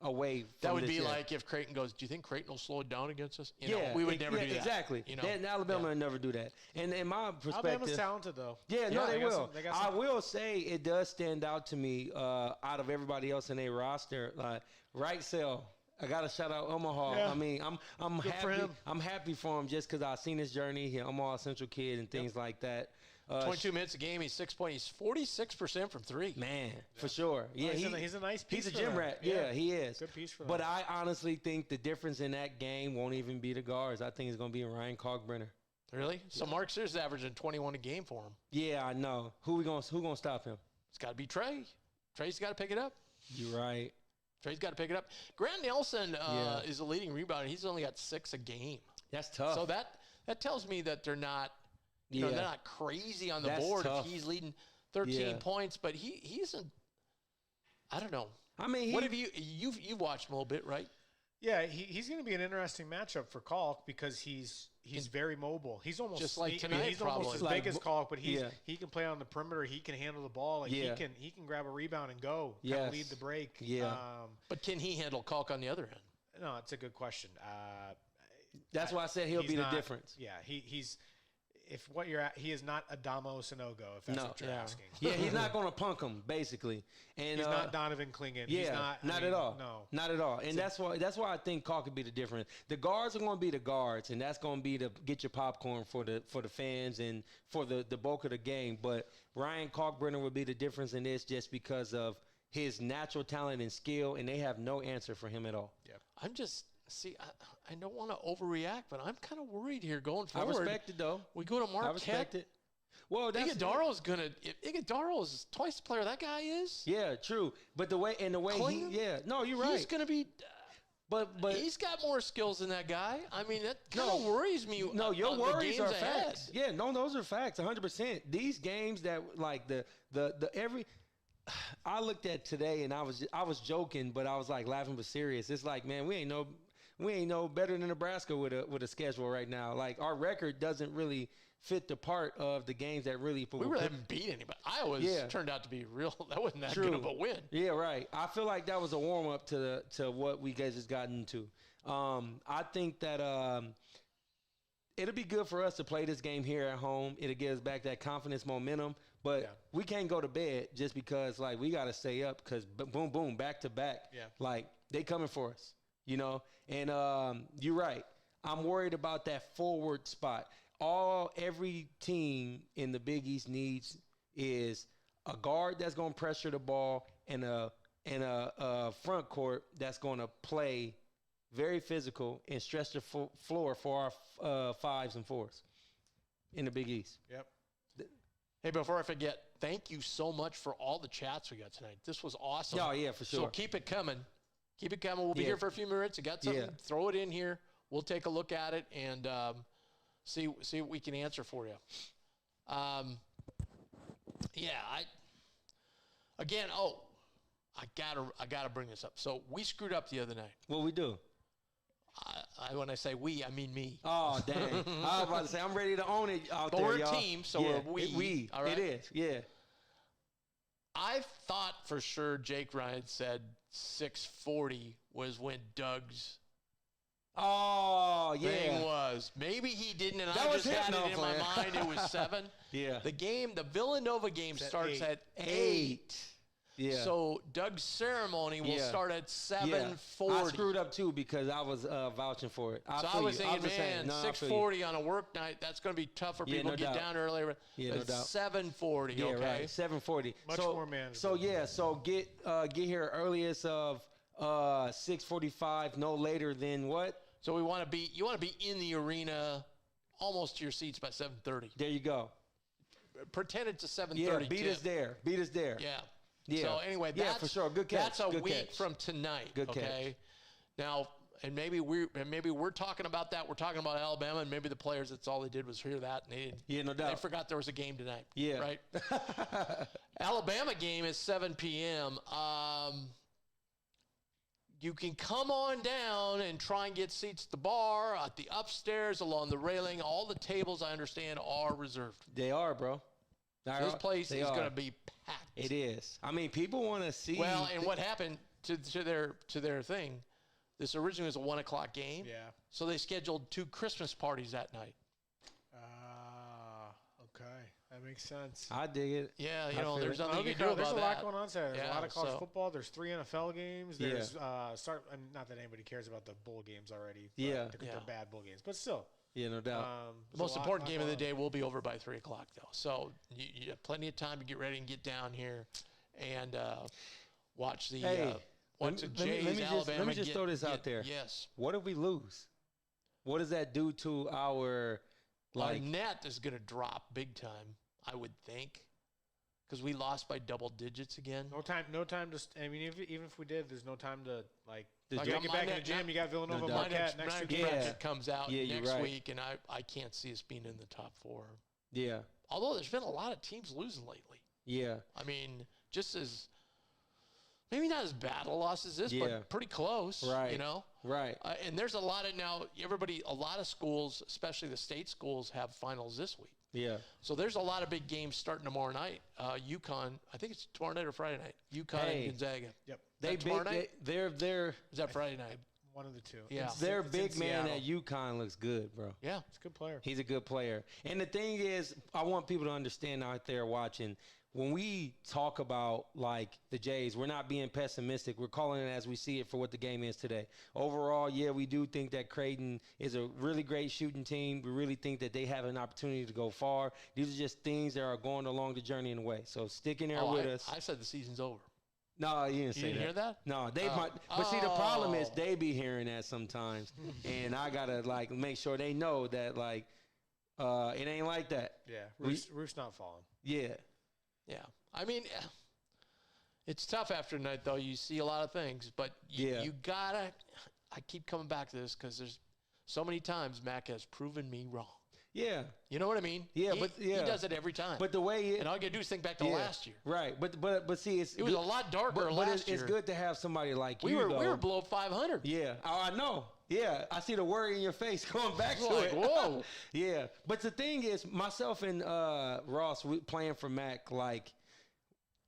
[SPEAKER 1] away from
[SPEAKER 2] That would
[SPEAKER 1] this
[SPEAKER 2] be
[SPEAKER 1] year.
[SPEAKER 2] like if Creighton goes, do you think Creighton will slow it down against us? We would
[SPEAKER 1] Yeah,
[SPEAKER 2] never do that.
[SPEAKER 1] Exactly.
[SPEAKER 2] You know?
[SPEAKER 1] Then Alabama would never do that. And in my perspective,
[SPEAKER 3] Alabama's talented though.
[SPEAKER 1] yeah, no, they
[SPEAKER 3] got
[SPEAKER 1] will.
[SPEAKER 3] they got
[SPEAKER 1] I
[SPEAKER 3] some-
[SPEAKER 1] will say it does stand out to me out of everybody else in their roster. Like Right Cell, I got to shout out Omaha.
[SPEAKER 3] Yeah.
[SPEAKER 1] I mean, I'm
[SPEAKER 3] Good for
[SPEAKER 1] happy.
[SPEAKER 3] him.
[SPEAKER 1] I'm happy for him just because I've seen his journey. He Omaha Central kid and things like that.
[SPEAKER 2] 22 minutes a game. He's 6 points. He's 46% from three.
[SPEAKER 1] Man, for sure. Yeah,
[SPEAKER 3] he's a nice piece.
[SPEAKER 1] He's a
[SPEAKER 3] for
[SPEAKER 1] gym
[SPEAKER 3] them.
[SPEAKER 1] rat. Yeah, he is.
[SPEAKER 3] Good piece for
[SPEAKER 1] But
[SPEAKER 3] them.
[SPEAKER 1] I honestly think the difference in that game won't even be the guards. I think it's going to be Ryan Kalkbrenner.
[SPEAKER 2] Really? So Mark Sears is averaging 21 a game for him.
[SPEAKER 1] Yeah, I know. Who gonna stop him?
[SPEAKER 2] It's got to be Trey. Trey's got to pick it up.
[SPEAKER 1] You're right.
[SPEAKER 2] Trey's got to pick it up. Grant Nelson
[SPEAKER 1] Yeah.
[SPEAKER 2] is a leading rebounder. He's only got 6 a game.
[SPEAKER 1] That's tough.
[SPEAKER 2] So that tells me that they're not, they're not crazy on the
[SPEAKER 1] That's
[SPEAKER 2] board
[SPEAKER 1] tough.
[SPEAKER 2] if he's leading 13
[SPEAKER 1] Yeah.
[SPEAKER 2] points. But he isn't. I don't know.
[SPEAKER 1] I mean,
[SPEAKER 2] What have you've watched him a little bit, right?
[SPEAKER 3] Yeah, he's going to be an interesting matchup for Kalk because he's very mobile. He's almost
[SPEAKER 2] Just like
[SPEAKER 3] he's
[SPEAKER 2] tonight,
[SPEAKER 3] almost as
[SPEAKER 2] probably.
[SPEAKER 3] big as Kalk, but
[SPEAKER 1] Yeah.
[SPEAKER 3] he can play on the perimeter. He can handle the ball. Like
[SPEAKER 1] Yeah.
[SPEAKER 3] he can grab a rebound and go. Kind
[SPEAKER 1] Yes.
[SPEAKER 3] of lead the break.
[SPEAKER 1] Yeah.
[SPEAKER 2] But can he handle Kalk on the other end?
[SPEAKER 3] No, it's a good question.
[SPEAKER 1] that's why I said he'll
[SPEAKER 3] He's
[SPEAKER 1] be
[SPEAKER 3] not-
[SPEAKER 1] the difference.
[SPEAKER 3] Yeah, he's if what you're at, he is not Adamo Sanogo. If that's
[SPEAKER 1] No.
[SPEAKER 3] what you're asking.
[SPEAKER 1] Yeah, he's not gonna punk him basically, and
[SPEAKER 3] He's not Donovan Clingan.
[SPEAKER 1] Yeah,
[SPEAKER 3] He's not I
[SPEAKER 1] at
[SPEAKER 3] mean,
[SPEAKER 1] all.
[SPEAKER 3] No.
[SPEAKER 1] Not at all. And that's why I think Kalk could be the difference. The guards are going to be the guards, and that's going to be to get your popcorn for the fans and for the bulk of the game. But Ryan Kalkbrenner would be the difference in this just because of his natural talent and skill, and they have no answer for him at all.
[SPEAKER 2] I'm just I don't want to overreact, but I'm kind of worried here going
[SPEAKER 1] I
[SPEAKER 2] forward.
[SPEAKER 1] respect it though.
[SPEAKER 2] We go to
[SPEAKER 1] I respect
[SPEAKER 2] Marquette.
[SPEAKER 1] it. Well, that's
[SPEAKER 2] Iguodala's gonna. Iguodala is twice the player that guy is.
[SPEAKER 1] yeah, true. But the way
[SPEAKER 2] Clingan?
[SPEAKER 1] you're right.
[SPEAKER 2] He's gonna be.
[SPEAKER 1] but
[SPEAKER 2] He's got more skills than that guy. I mean, that kind of worries me.
[SPEAKER 1] No, your
[SPEAKER 2] on the
[SPEAKER 1] worries
[SPEAKER 2] games
[SPEAKER 1] are
[SPEAKER 2] ahead.
[SPEAKER 1] facts. Yeah, no, those are facts, 100%. These games that like the every I looked at today and I was joking, but I was like laughing but serious. It's like, man, we ain't no better than Nebraska with a schedule right now. Like our record doesn't really fit the part of the games that really
[SPEAKER 2] We really haven't beat anybody. Iowa's turned out to be real. That wasn't that
[SPEAKER 1] True.
[SPEAKER 2] good of a win.
[SPEAKER 1] Yeah, right. I feel like that was a warm up to what we guys just gotten into. I think that it'll be good for us to play this game here at home. It'll give us back that confidence, momentum. But we can't go to bed just because like we got to stay up because boom, boom, back to back.
[SPEAKER 3] Yeah.
[SPEAKER 1] Like they coming for us, you know. And you're right. I'm worried about that forward spot. Every team in the Big East needs is a guard that's going to pressure the ball and a front court that's going to play very physical and stretch the floor for our fives and fours in the Big East.
[SPEAKER 3] Yep.
[SPEAKER 2] Hey, before I forget, thank you so much for all the chats we got tonight. This was awesome.
[SPEAKER 1] Oh, yeah, for sure.
[SPEAKER 2] So keep it coming. Keep it coming. We'll be
[SPEAKER 1] Yeah.
[SPEAKER 2] here for a few minutes. You got something?
[SPEAKER 1] Yeah.
[SPEAKER 2] Throw it in here. We'll take a look at it and see what we can answer for you. I gotta bring this up. So we screwed up the other night.
[SPEAKER 1] What we do?
[SPEAKER 2] When I say we, I mean me.
[SPEAKER 1] Oh, dang. I was about to say, I'm ready to own it out
[SPEAKER 2] But
[SPEAKER 1] there,
[SPEAKER 2] we're a
[SPEAKER 1] y'all.
[SPEAKER 2] team, so
[SPEAKER 1] Yeah,
[SPEAKER 2] we're we. All right?
[SPEAKER 1] It is, yeah.
[SPEAKER 2] I thought for sure Jake Ryan said 6:40 was when Doug's
[SPEAKER 1] Oh, yeah.
[SPEAKER 2] thing was. Maybe he didn't, and
[SPEAKER 1] That
[SPEAKER 2] I
[SPEAKER 1] was
[SPEAKER 2] just had
[SPEAKER 1] him,
[SPEAKER 2] it
[SPEAKER 1] no,
[SPEAKER 2] in my
[SPEAKER 1] Fran.
[SPEAKER 2] mind. It was 7.
[SPEAKER 1] Yeah.
[SPEAKER 2] The Villanova game starts at 8.
[SPEAKER 1] Yeah.
[SPEAKER 2] So Doug's ceremony will
[SPEAKER 1] Yeah.
[SPEAKER 2] start at
[SPEAKER 1] Yeah.
[SPEAKER 2] 7:40.
[SPEAKER 1] I screwed up too because I was vouching for it.
[SPEAKER 2] So I was thinking, man,
[SPEAKER 1] I feel you.
[SPEAKER 2] 6:40 on a work night, that's going to be tough for
[SPEAKER 1] Yeah,
[SPEAKER 2] people
[SPEAKER 1] no
[SPEAKER 2] to get
[SPEAKER 1] doubt.
[SPEAKER 2] down earlier.
[SPEAKER 1] Yeah,
[SPEAKER 2] But
[SPEAKER 1] no doubt.
[SPEAKER 2] 7:40,
[SPEAKER 1] Yeah,
[SPEAKER 2] okay?
[SPEAKER 1] right. 7:40.
[SPEAKER 3] Much
[SPEAKER 1] so,
[SPEAKER 3] more manageable.
[SPEAKER 1] So yeah, so get here earliest of 6:45, no later than what?
[SPEAKER 2] So you want to be in the arena almost to your seats by 7:30.
[SPEAKER 1] There you go.
[SPEAKER 2] Pretend it's a 7:30
[SPEAKER 1] Yeah, beat
[SPEAKER 2] tip.
[SPEAKER 1] us there. Beat us there.
[SPEAKER 2] Yeah.
[SPEAKER 1] Yeah.
[SPEAKER 2] So anyway,
[SPEAKER 1] Yeah,
[SPEAKER 2] that's
[SPEAKER 1] for sure. Good catch.
[SPEAKER 2] That's a
[SPEAKER 1] Good
[SPEAKER 2] week
[SPEAKER 1] catch.
[SPEAKER 2] from tonight.
[SPEAKER 1] Good
[SPEAKER 2] okay. Now, and maybe we're talking about that. We're talking about Alabama, and maybe the players. That's all they did was hear that, and
[SPEAKER 1] Yeah, no
[SPEAKER 2] they
[SPEAKER 1] doubt.
[SPEAKER 2] forgot there was a game tonight.
[SPEAKER 1] Yeah.
[SPEAKER 2] Right. Alabama game is 7 p.m. You can come on down and try and get seats at the bar, at the upstairs, along the railing. All the tables, I understand, are reserved.
[SPEAKER 1] They are, bro.
[SPEAKER 2] This place
[SPEAKER 1] They
[SPEAKER 2] is
[SPEAKER 1] are.
[SPEAKER 2] going to be packed.
[SPEAKER 1] It is. I mean, people want to see.
[SPEAKER 2] Well, and what happened, to their thing, this originally was a 1 o'clock game.
[SPEAKER 3] Yeah.
[SPEAKER 2] So they scheduled 2 Christmas parties that night.
[SPEAKER 3] Okay. That makes sense.
[SPEAKER 1] I dig it.
[SPEAKER 2] Yeah,
[SPEAKER 1] I feel
[SPEAKER 2] there's
[SPEAKER 1] it.
[SPEAKER 2] nothing you can do about
[SPEAKER 3] There's a
[SPEAKER 2] that.
[SPEAKER 3] lot going on Saturday. There's a
[SPEAKER 2] Yeah,
[SPEAKER 3] lot of college
[SPEAKER 2] so-
[SPEAKER 3] football. There's 3 NFL games.
[SPEAKER 1] Yeah.
[SPEAKER 3] There's not that anybody cares about the bowl games already. But
[SPEAKER 1] Yeah.
[SPEAKER 3] they're bad bowl games, but still.
[SPEAKER 1] Yeah, no doubt.
[SPEAKER 2] The most important game of the day will be over by 3 o'clock, though. So you have plenty of time to get ready and get down here and watch the
[SPEAKER 1] Hey,
[SPEAKER 2] watch the Jays,
[SPEAKER 1] let me
[SPEAKER 2] Alabama.
[SPEAKER 1] just throw this out there.
[SPEAKER 2] Yes.
[SPEAKER 1] What if we lose? What does that do to our
[SPEAKER 2] Our net is going to drop big time, I would think, because we lost by double digits again.
[SPEAKER 3] No time to. I mean, even if we did, there's no time to like.
[SPEAKER 1] Like,
[SPEAKER 3] Get back in the gym. You got Villanova,
[SPEAKER 1] No,
[SPEAKER 3] Marquette
[SPEAKER 2] My
[SPEAKER 3] next week.
[SPEAKER 2] bracket comes out
[SPEAKER 1] you're
[SPEAKER 2] next
[SPEAKER 1] right.
[SPEAKER 2] week, and I can't see us being in the top 4.
[SPEAKER 1] Yeah,
[SPEAKER 2] Although there's been a lot of teams losing lately.
[SPEAKER 1] yeah,
[SPEAKER 2] I mean, just as maybe not as bad a loss as this,
[SPEAKER 1] Yeah.
[SPEAKER 2] but pretty close.
[SPEAKER 1] Right.
[SPEAKER 2] You know.
[SPEAKER 1] right.
[SPEAKER 2] And there's a lot of now. A lot of schools, especially the state schools, have finals this week.
[SPEAKER 1] Yeah,
[SPEAKER 2] So there's a lot of big games starting tomorrow night. UConn, I think it's tomorrow night or Friday night. UConn
[SPEAKER 1] Hey.
[SPEAKER 2] and Gonzaga.
[SPEAKER 3] Yep.
[SPEAKER 1] they
[SPEAKER 2] tomorrow
[SPEAKER 1] big.
[SPEAKER 2] night?
[SPEAKER 1] They're
[SPEAKER 2] Is that Friday night?
[SPEAKER 3] One of the two.
[SPEAKER 2] Yeah.
[SPEAKER 1] their
[SPEAKER 3] It's in
[SPEAKER 1] big man
[SPEAKER 3] Seattle.
[SPEAKER 1] at UConn looks good, bro.
[SPEAKER 2] Yeah.
[SPEAKER 3] He's a good player.
[SPEAKER 1] He's a good player. And the thing is, I want people to understand out there watching, when we talk about like the Jays, we're not being pessimistic. We're calling it as we see it for what the game is today. Overall, yeah, we do think that Creighton is a really great shooting team. We really think that they have an opportunity to go far. These are just things that are going along the journey in a way. So stick in there with us.
[SPEAKER 2] I said the season's over.
[SPEAKER 1] No, you didn't say
[SPEAKER 2] didn't hear that?
[SPEAKER 1] No, they
[SPEAKER 2] Oh.
[SPEAKER 1] might. But see, the problem is
[SPEAKER 2] Oh.
[SPEAKER 1] they be hearing that sometimes, and I gotta like make sure they know that like it ain't like that.
[SPEAKER 3] Yeah.
[SPEAKER 1] We-
[SPEAKER 3] Roof's not falling.
[SPEAKER 1] Yeah,
[SPEAKER 2] Yeah. I mean, it's tough after tonight, though. You see a lot of things, but
[SPEAKER 1] Yeah.
[SPEAKER 2] you gotta. I keep coming back to this because there's so many times Mac has proven me wrong.
[SPEAKER 1] yeah.
[SPEAKER 2] You know what I mean?
[SPEAKER 1] Yeah,
[SPEAKER 2] he does it every time.
[SPEAKER 1] But the way
[SPEAKER 2] and all I gotta do is think back to last year.
[SPEAKER 1] right? But see,
[SPEAKER 2] It was a lot darker
[SPEAKER 1] But
[SPEAKER 2] last year.
[SPEAKER 1] it's good to have somebody like
[SPEAKER 2] We
[SPEAKER 1] you.
[SPEAKER 2] were
[SPEAKER 1] though.
[SPEAKER 2] below 500.
[SPEAKER 1] Yeah, I know. Yeah, I see the worry in your face going back to
[SPEAKER 2] Like,
[SPEAKER 1] it.
[SPEAKER 2] whoa.
[SPEAKER 1] Yeah, but the thing is, myself and Ross, we playing for Mac, like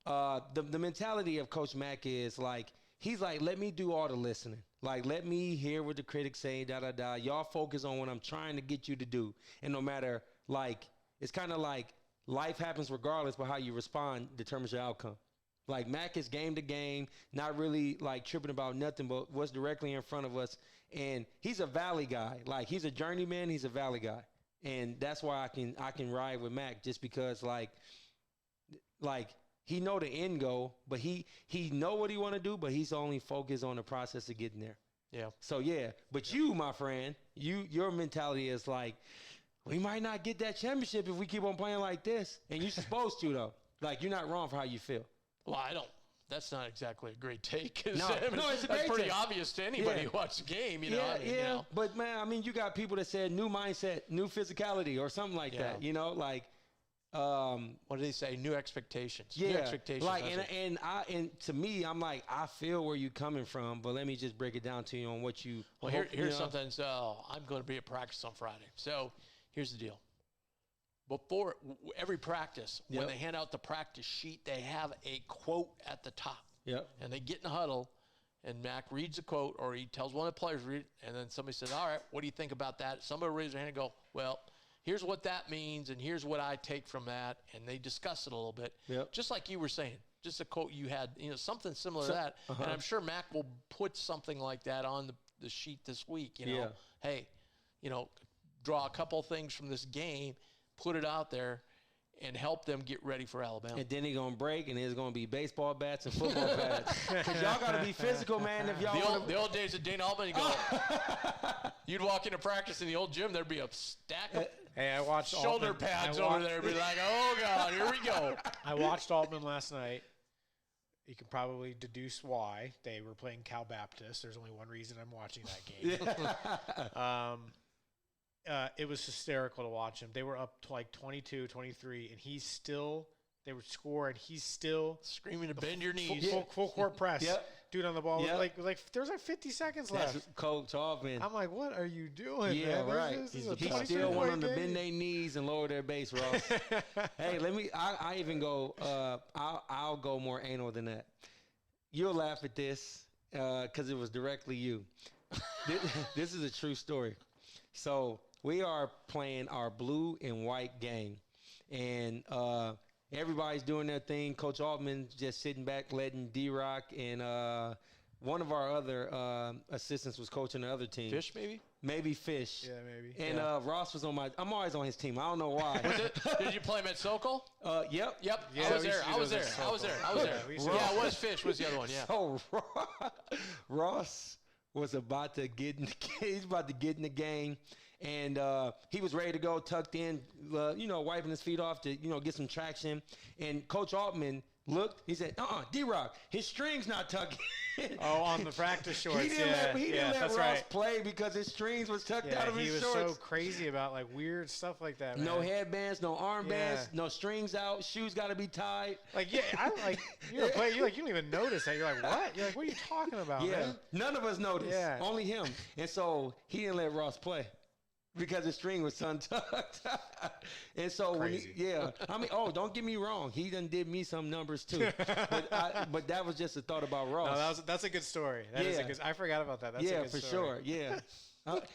[SPEAKER 1] the mentality of Coach Mac is like, he's like, let me do all the listening. Like, let me hear what the critics say, da-da-da. Y'all focus on what I'm trying to get you to do. And no matter, like, it's kind of like life happens regardless, but how you respond determines your outcome. Like, Mac is game to game, not really, like, tripping about nothing but what's directly in front of us. And he's a valley guy. Like, he's a journeyman. He's a valley guy. And that's why I can ride with Mac, just because, like he know the end goal, but he know what he want to do, but he's only focused on the process of getting there.
[SPEAKER 2] Yeah.
[SPEAKER 1] So yeah, but you, my friend, your mentality is like, we might not get that championship if we keep on playing like this, and you're supposed to though. Like, you're not wrong for how you feel.
[SPEAKER 2] Well, I don't. That's not exactly a great take. 'Cause,
[SPEAKER 1] No,
[SPEAKER 2] I mean,
[SPEAKER 1] no, it's a
[SPEAKER 2] that's
[SPEAKER 1] great
[SPEAKER 2] pretty
[SPEAKER 1] take.
[SPEAKER 2] obvious to anybody
[SPEAKER 1] Yeah.
[SPEAKER 2] who watched the game. You know,
[SPEAKER 1] Yeah,
[SPEAKER 2] I mean,
[SPEAKER 1] yeah.
[SPEAKER 2] You know.
[SPEAKER 1] But man, I mean, you got people that said new mindset, new physicality, or something like
[SPEAKER 2] Yeah.
[SPEAKER 1] that. You know, like.
[SPEAKER 2] What do they say? New expectations. New
[SPEAKER 1] Yeah,
[SPEAKER 2] expectations.
[SPEAKER 1] like
[SPEAKER 2] that's it.
[SPEAKER 1] and to me, I'm like, I feel where you're coming from, but let me just break it down to you on what you.
[SPEAKER 2] Well,
[SPEAKER 1] hope,
[SPEAKER 2] here's
[SPEAKER 1] you know?
[SPEAKER 2] something. So I'm going to be at practice on Friday. So here's the deal. Before every practice, when
[SPEAKER 1] Yep.
[SPEAKER 2] they hand out the practice sheet, they have a quote at the top.
[SPEAKER 1] Yep.
[SPEAKER 2] And they get in the huddle, and Mac reads the quote, or he tells one of the players to read it, and then somebody says, all right, what do you think about that? Somebody raises their hand and go, well, here's what that means, and here's what I take from that, and they discuss it a little bit.
[SPEAKER 1] Yep.
[SPEAKER 2] Just like you were saying, just a quote you had, something similar to that. And I'm sure Mac will put something like that on the sheet this week.
[SPEAKER 1] Yeah.
[SPEAKER 2] Hey, draw a couple things from this game, put it out there, and help them get ready for Alabama.
[SPEAKER 1] And then he gonna break, and there's gonna be baseball bats and football bats. Cause y'all gotta be physical, man. If y'all want
[SPEAKER 2] The old days of Dana Altman, you'd walk into practice in the old gym, there'd be a stack of
[SPEAKER 3] Hey, I watched
[SPEAKER 2] shoulder
[SPEAKER 3] Altman.
[SPEAKER 2] pads over there. Be like, oh God, here we go.
[SPEAKER 3] I watched Altman last night. You can probably deduce why. They were playing Cal Baptist. There's only one reason I'm watching that game. It was hysterical to watch him. They were up to like 22, 23, and they would score, and he's still
[SPEAKER 2] Screaming to bend your knees.
[SPEAKER 3] full court press.
[SPEAKER 1] Yep.
[SPEAKER 3] Dude on the ball.
[SPEAKER 1] Yep.
[SPEAKER 3] Like there's like 50 seconds left.
[SPEAKER 1] That's Coach Altman.
[SPEAKER 3] I'm like, what are you doing,
[SPEAKER 1] Yeah,
[SPEAKER 3] man?
[SPEAKER 1] right.
[SPEAKER 3] This is
[SPEAKER 1] He
[SPEAKER 3] a
[SPEAKER 1] still
[SPEAKER 3] 23
[SPEAKER 1] want them to
[SPEAKER 3] game.
[SPEAKER 1] bend their knees and lower their base, Ross. Hey, I even go. I'll go more anal than that. You'll laugh at this, because it was directly you. This is a true story. So we are playing our blue and white game, and everybody's doing their thing. Coach Altman's just sitting back, letting D-Rock and one of our other assistants was coaching the other team.
[SPEAKER 2] Fish, maybe?
[SPEAKER 1] Maybe Fish.
[SPEAKER 3] Yeah, maybe.
[SPEAKER 1] And Ross was on I'm always on his team. I don't know why.
[SPEAKER 2] Did you play him at Sokol?
[SPEAKER 1] Yep.
[SPEAKER 2] Yep.
[SPEAKER 3] Yeah,
[SPEAKER 2] I was
[SPEAKER 3] we
[SPEAKER 2] there.
[SPEAKER 3] used to
[SPEAKER 2] I
[SPEAKER 3] do
[SPEAKER 2] was
[SPEAKER 3] those
[SPEAKER 2] there.
[SPEAKER 3] at
[SPEAKER 2] I was there.
[SPEAKER 3] Sokol.
[SPEAKER 2] I was there.
[SPEAKER 3] Yeah, we used to do
[SPEAKER 2] Yeah,
[SPEAKER 3] those.
[SPEAKER 2] it was Fish was the other one. Yeah.
[SPEAKER 1] So Ross was about to get in the game, and he was ready to go, tucked in, wiping his feet off to get some traction. And Coach Altman looked. He said, D-Rock, his string's not tucked in.
[SPEAKER 3] Oh, on the practice shorts.
[SPEAKER 1] He didn't let
[SPEAKER 3] that's
[SPEAKER 1] Ross
[SPEAKER 3] right.
[SPEAKER 1] play because his strings was tucked out of
[SPEAKER 3] he
[SPEAKER 1] his
[SPEAKER 3] was
[SPEAKER 1] shorts.
[SPEAKER 3] so crazy about like weird stuff like that. Man.
[SPEAKER 1] No headbands, no armbands,
[SPEAKER 3] Yeah.
[SPEAKER 1] no strings out. Shoes got to be tied.
[SPEAKER 3] Like you're a player. You don't even notice that. You're like, what? You're like, what are you talking about,
[SPEAKER 1] Yeah,
[SPEAKER 3] man?
[SPEAKER 1] none of us noticed.
[SPEAKER 3] Yeah.
[SPEAKER 1] Only him. And so he didn't let Ross play because his string was untucked. And so
[SPEAKER 3] Crazy.
[SPEAKER 1] don't get me wrong. He done did me some numbers too. but that was just a thought about Ross.
[SPEAKER 3] No, that's a good story. That is a good. I forgot about that. That's a good
[SPEAKER 1] for
[SPEAKER 3] story.
[SPEAKER 1] sure. Yeah.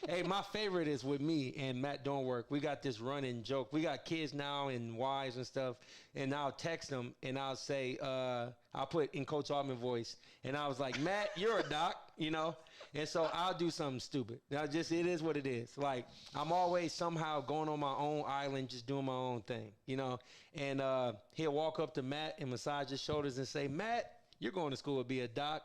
[SPEAKER 1] Hey, my favorite is with me and Matt Dornwork. We got this running joke. We got kids now and wives and stuff, and I'll text them and I'll say, I'll put in Coach Altman voice, and I was like, Matt, you're a doc, and so I'll do something stupid. Now, it is what it is. Like, I'm always somehow going on my own island, just doing my own thing, and he'll walk up to Matt and massage his shoulders and say, Matt, you're going to school to be a doc.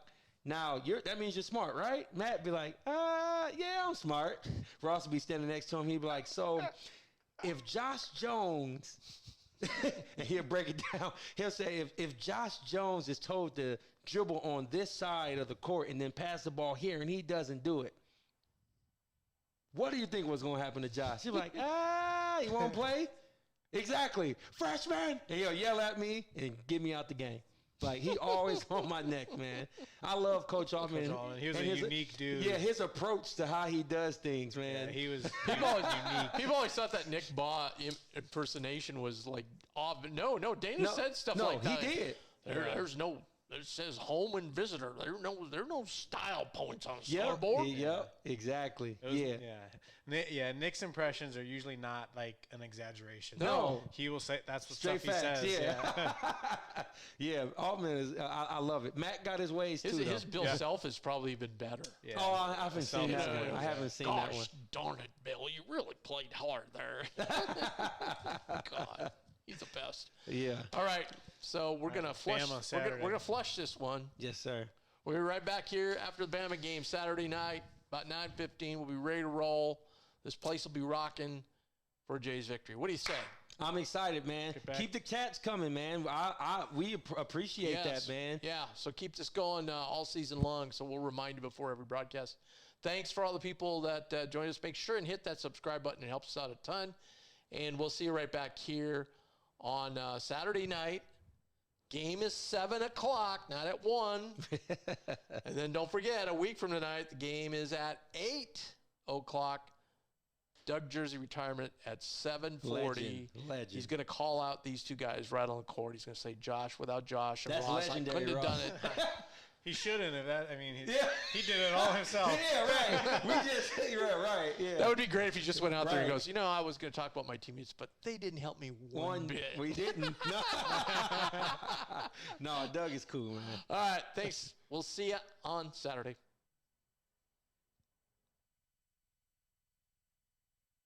[SPEAKER 1] Now, that means you're smart, right? Matt be like, yeah, I'm smart. Ross would be standing next to him. He'd be like, so if Josh Jones, and he'll break it down. He'll say, if Josh Jones is told to dribble on this side of the court and then pass the ball here and he doesn't do it, what do you think was going to happen to Josh? He'd be like, he won't play? Exactly. Freshman. And he'll yell at me and get me out the game. Like, he always on my neck, man. I love Coach Altman.
[SPEAKER 3] He was a unique dude.
[SPEAKER 1] Yeah, his approach to how he does things, man.
[SPEAKER 3] Yeah, he was
[SPEAKER 2] unique. People always thought that Nick Baugh impersonation was like off. No, Dana said stuff like that.
[SPEAKER 1] No, he did.
[SPEAKER 2] There's no. It says home and visitor. There are no style points on the scoreboard.
[SPEAKER 1] Yep, exactly.
[SPEAKER 3] Nick's impressions are usually not like an exaggeration.
[SPEAKER 1] No.
[SPEAKER 3] He will say that's what
[SPEAKER 1] Straight
[SPEAKER 3] stuff
[SPEAKER 1] facts,
[SPEAKER 3] he says.
[SPEAKER 1] yeah. Yeah, Altman is. I love it. Matt got his ways too.
[SPEAKER 2] His Bill Self has probably been better.
[SPEAKER 3] Yeah.
[SPEAKER 1] Oh, I haven't seen that one. I haven't seen that one.
[SPEAKER 2] Gosh darn it, Bill! You really played hard there. God, he's the best.
[SPEAKER 1] Yeah.
[SPEAKER 2] All right, so we're gonna flush. We're gonna flush this one.
[SPEAKER 1] Yes, sir.
[SPEAKER 2] We'll be right back here after the Bama game Saturday night, about 9:15. We'll be ready to roll. This place will be rocking for Jay's victory. What do you say?
[SPEAKER 1] I'm excited, man. Keep the chats coming, man. We appreciate that, man.
[SPEAKER 2] Yeah, so keep this going all season long. So we'll remind you before every broadcast. Thanks for all the people that joined us. Make sure and hit that subscribe button. It helps us out a ton. And we'll see you right back here on Saturday night. Game is 7 o'clock, not at 1. And then don't forget, a week from tonight, the game is at 8 o'clock. Doug Jersey retirement at 7:40.
[SPEAKER 1] Legend.
[SPEAKER 2] He's going to call out these two guys right on the court. He's going to say, Josh, without Josh and
[SPEAKER 1] That's
[SPEAKER 2] Ross,
[SPEAKER 1] legendary,
[SPEAKER 2] I couldn't have done it.
[SPEAKER 3] He shouldn't have. He did it all himself.
[SPEAKER 1] Yeah, right. Right. Yeah.
[SPEAKER 2] That would be great if he just went out there and goes, I was going to talk about my teammates, but they didn't help me one bit.
[SPEAKER 1] We didn't. No, Doug is cool, man.
[SPEAKER 2] All right, thanks. We'll see you on Saturday.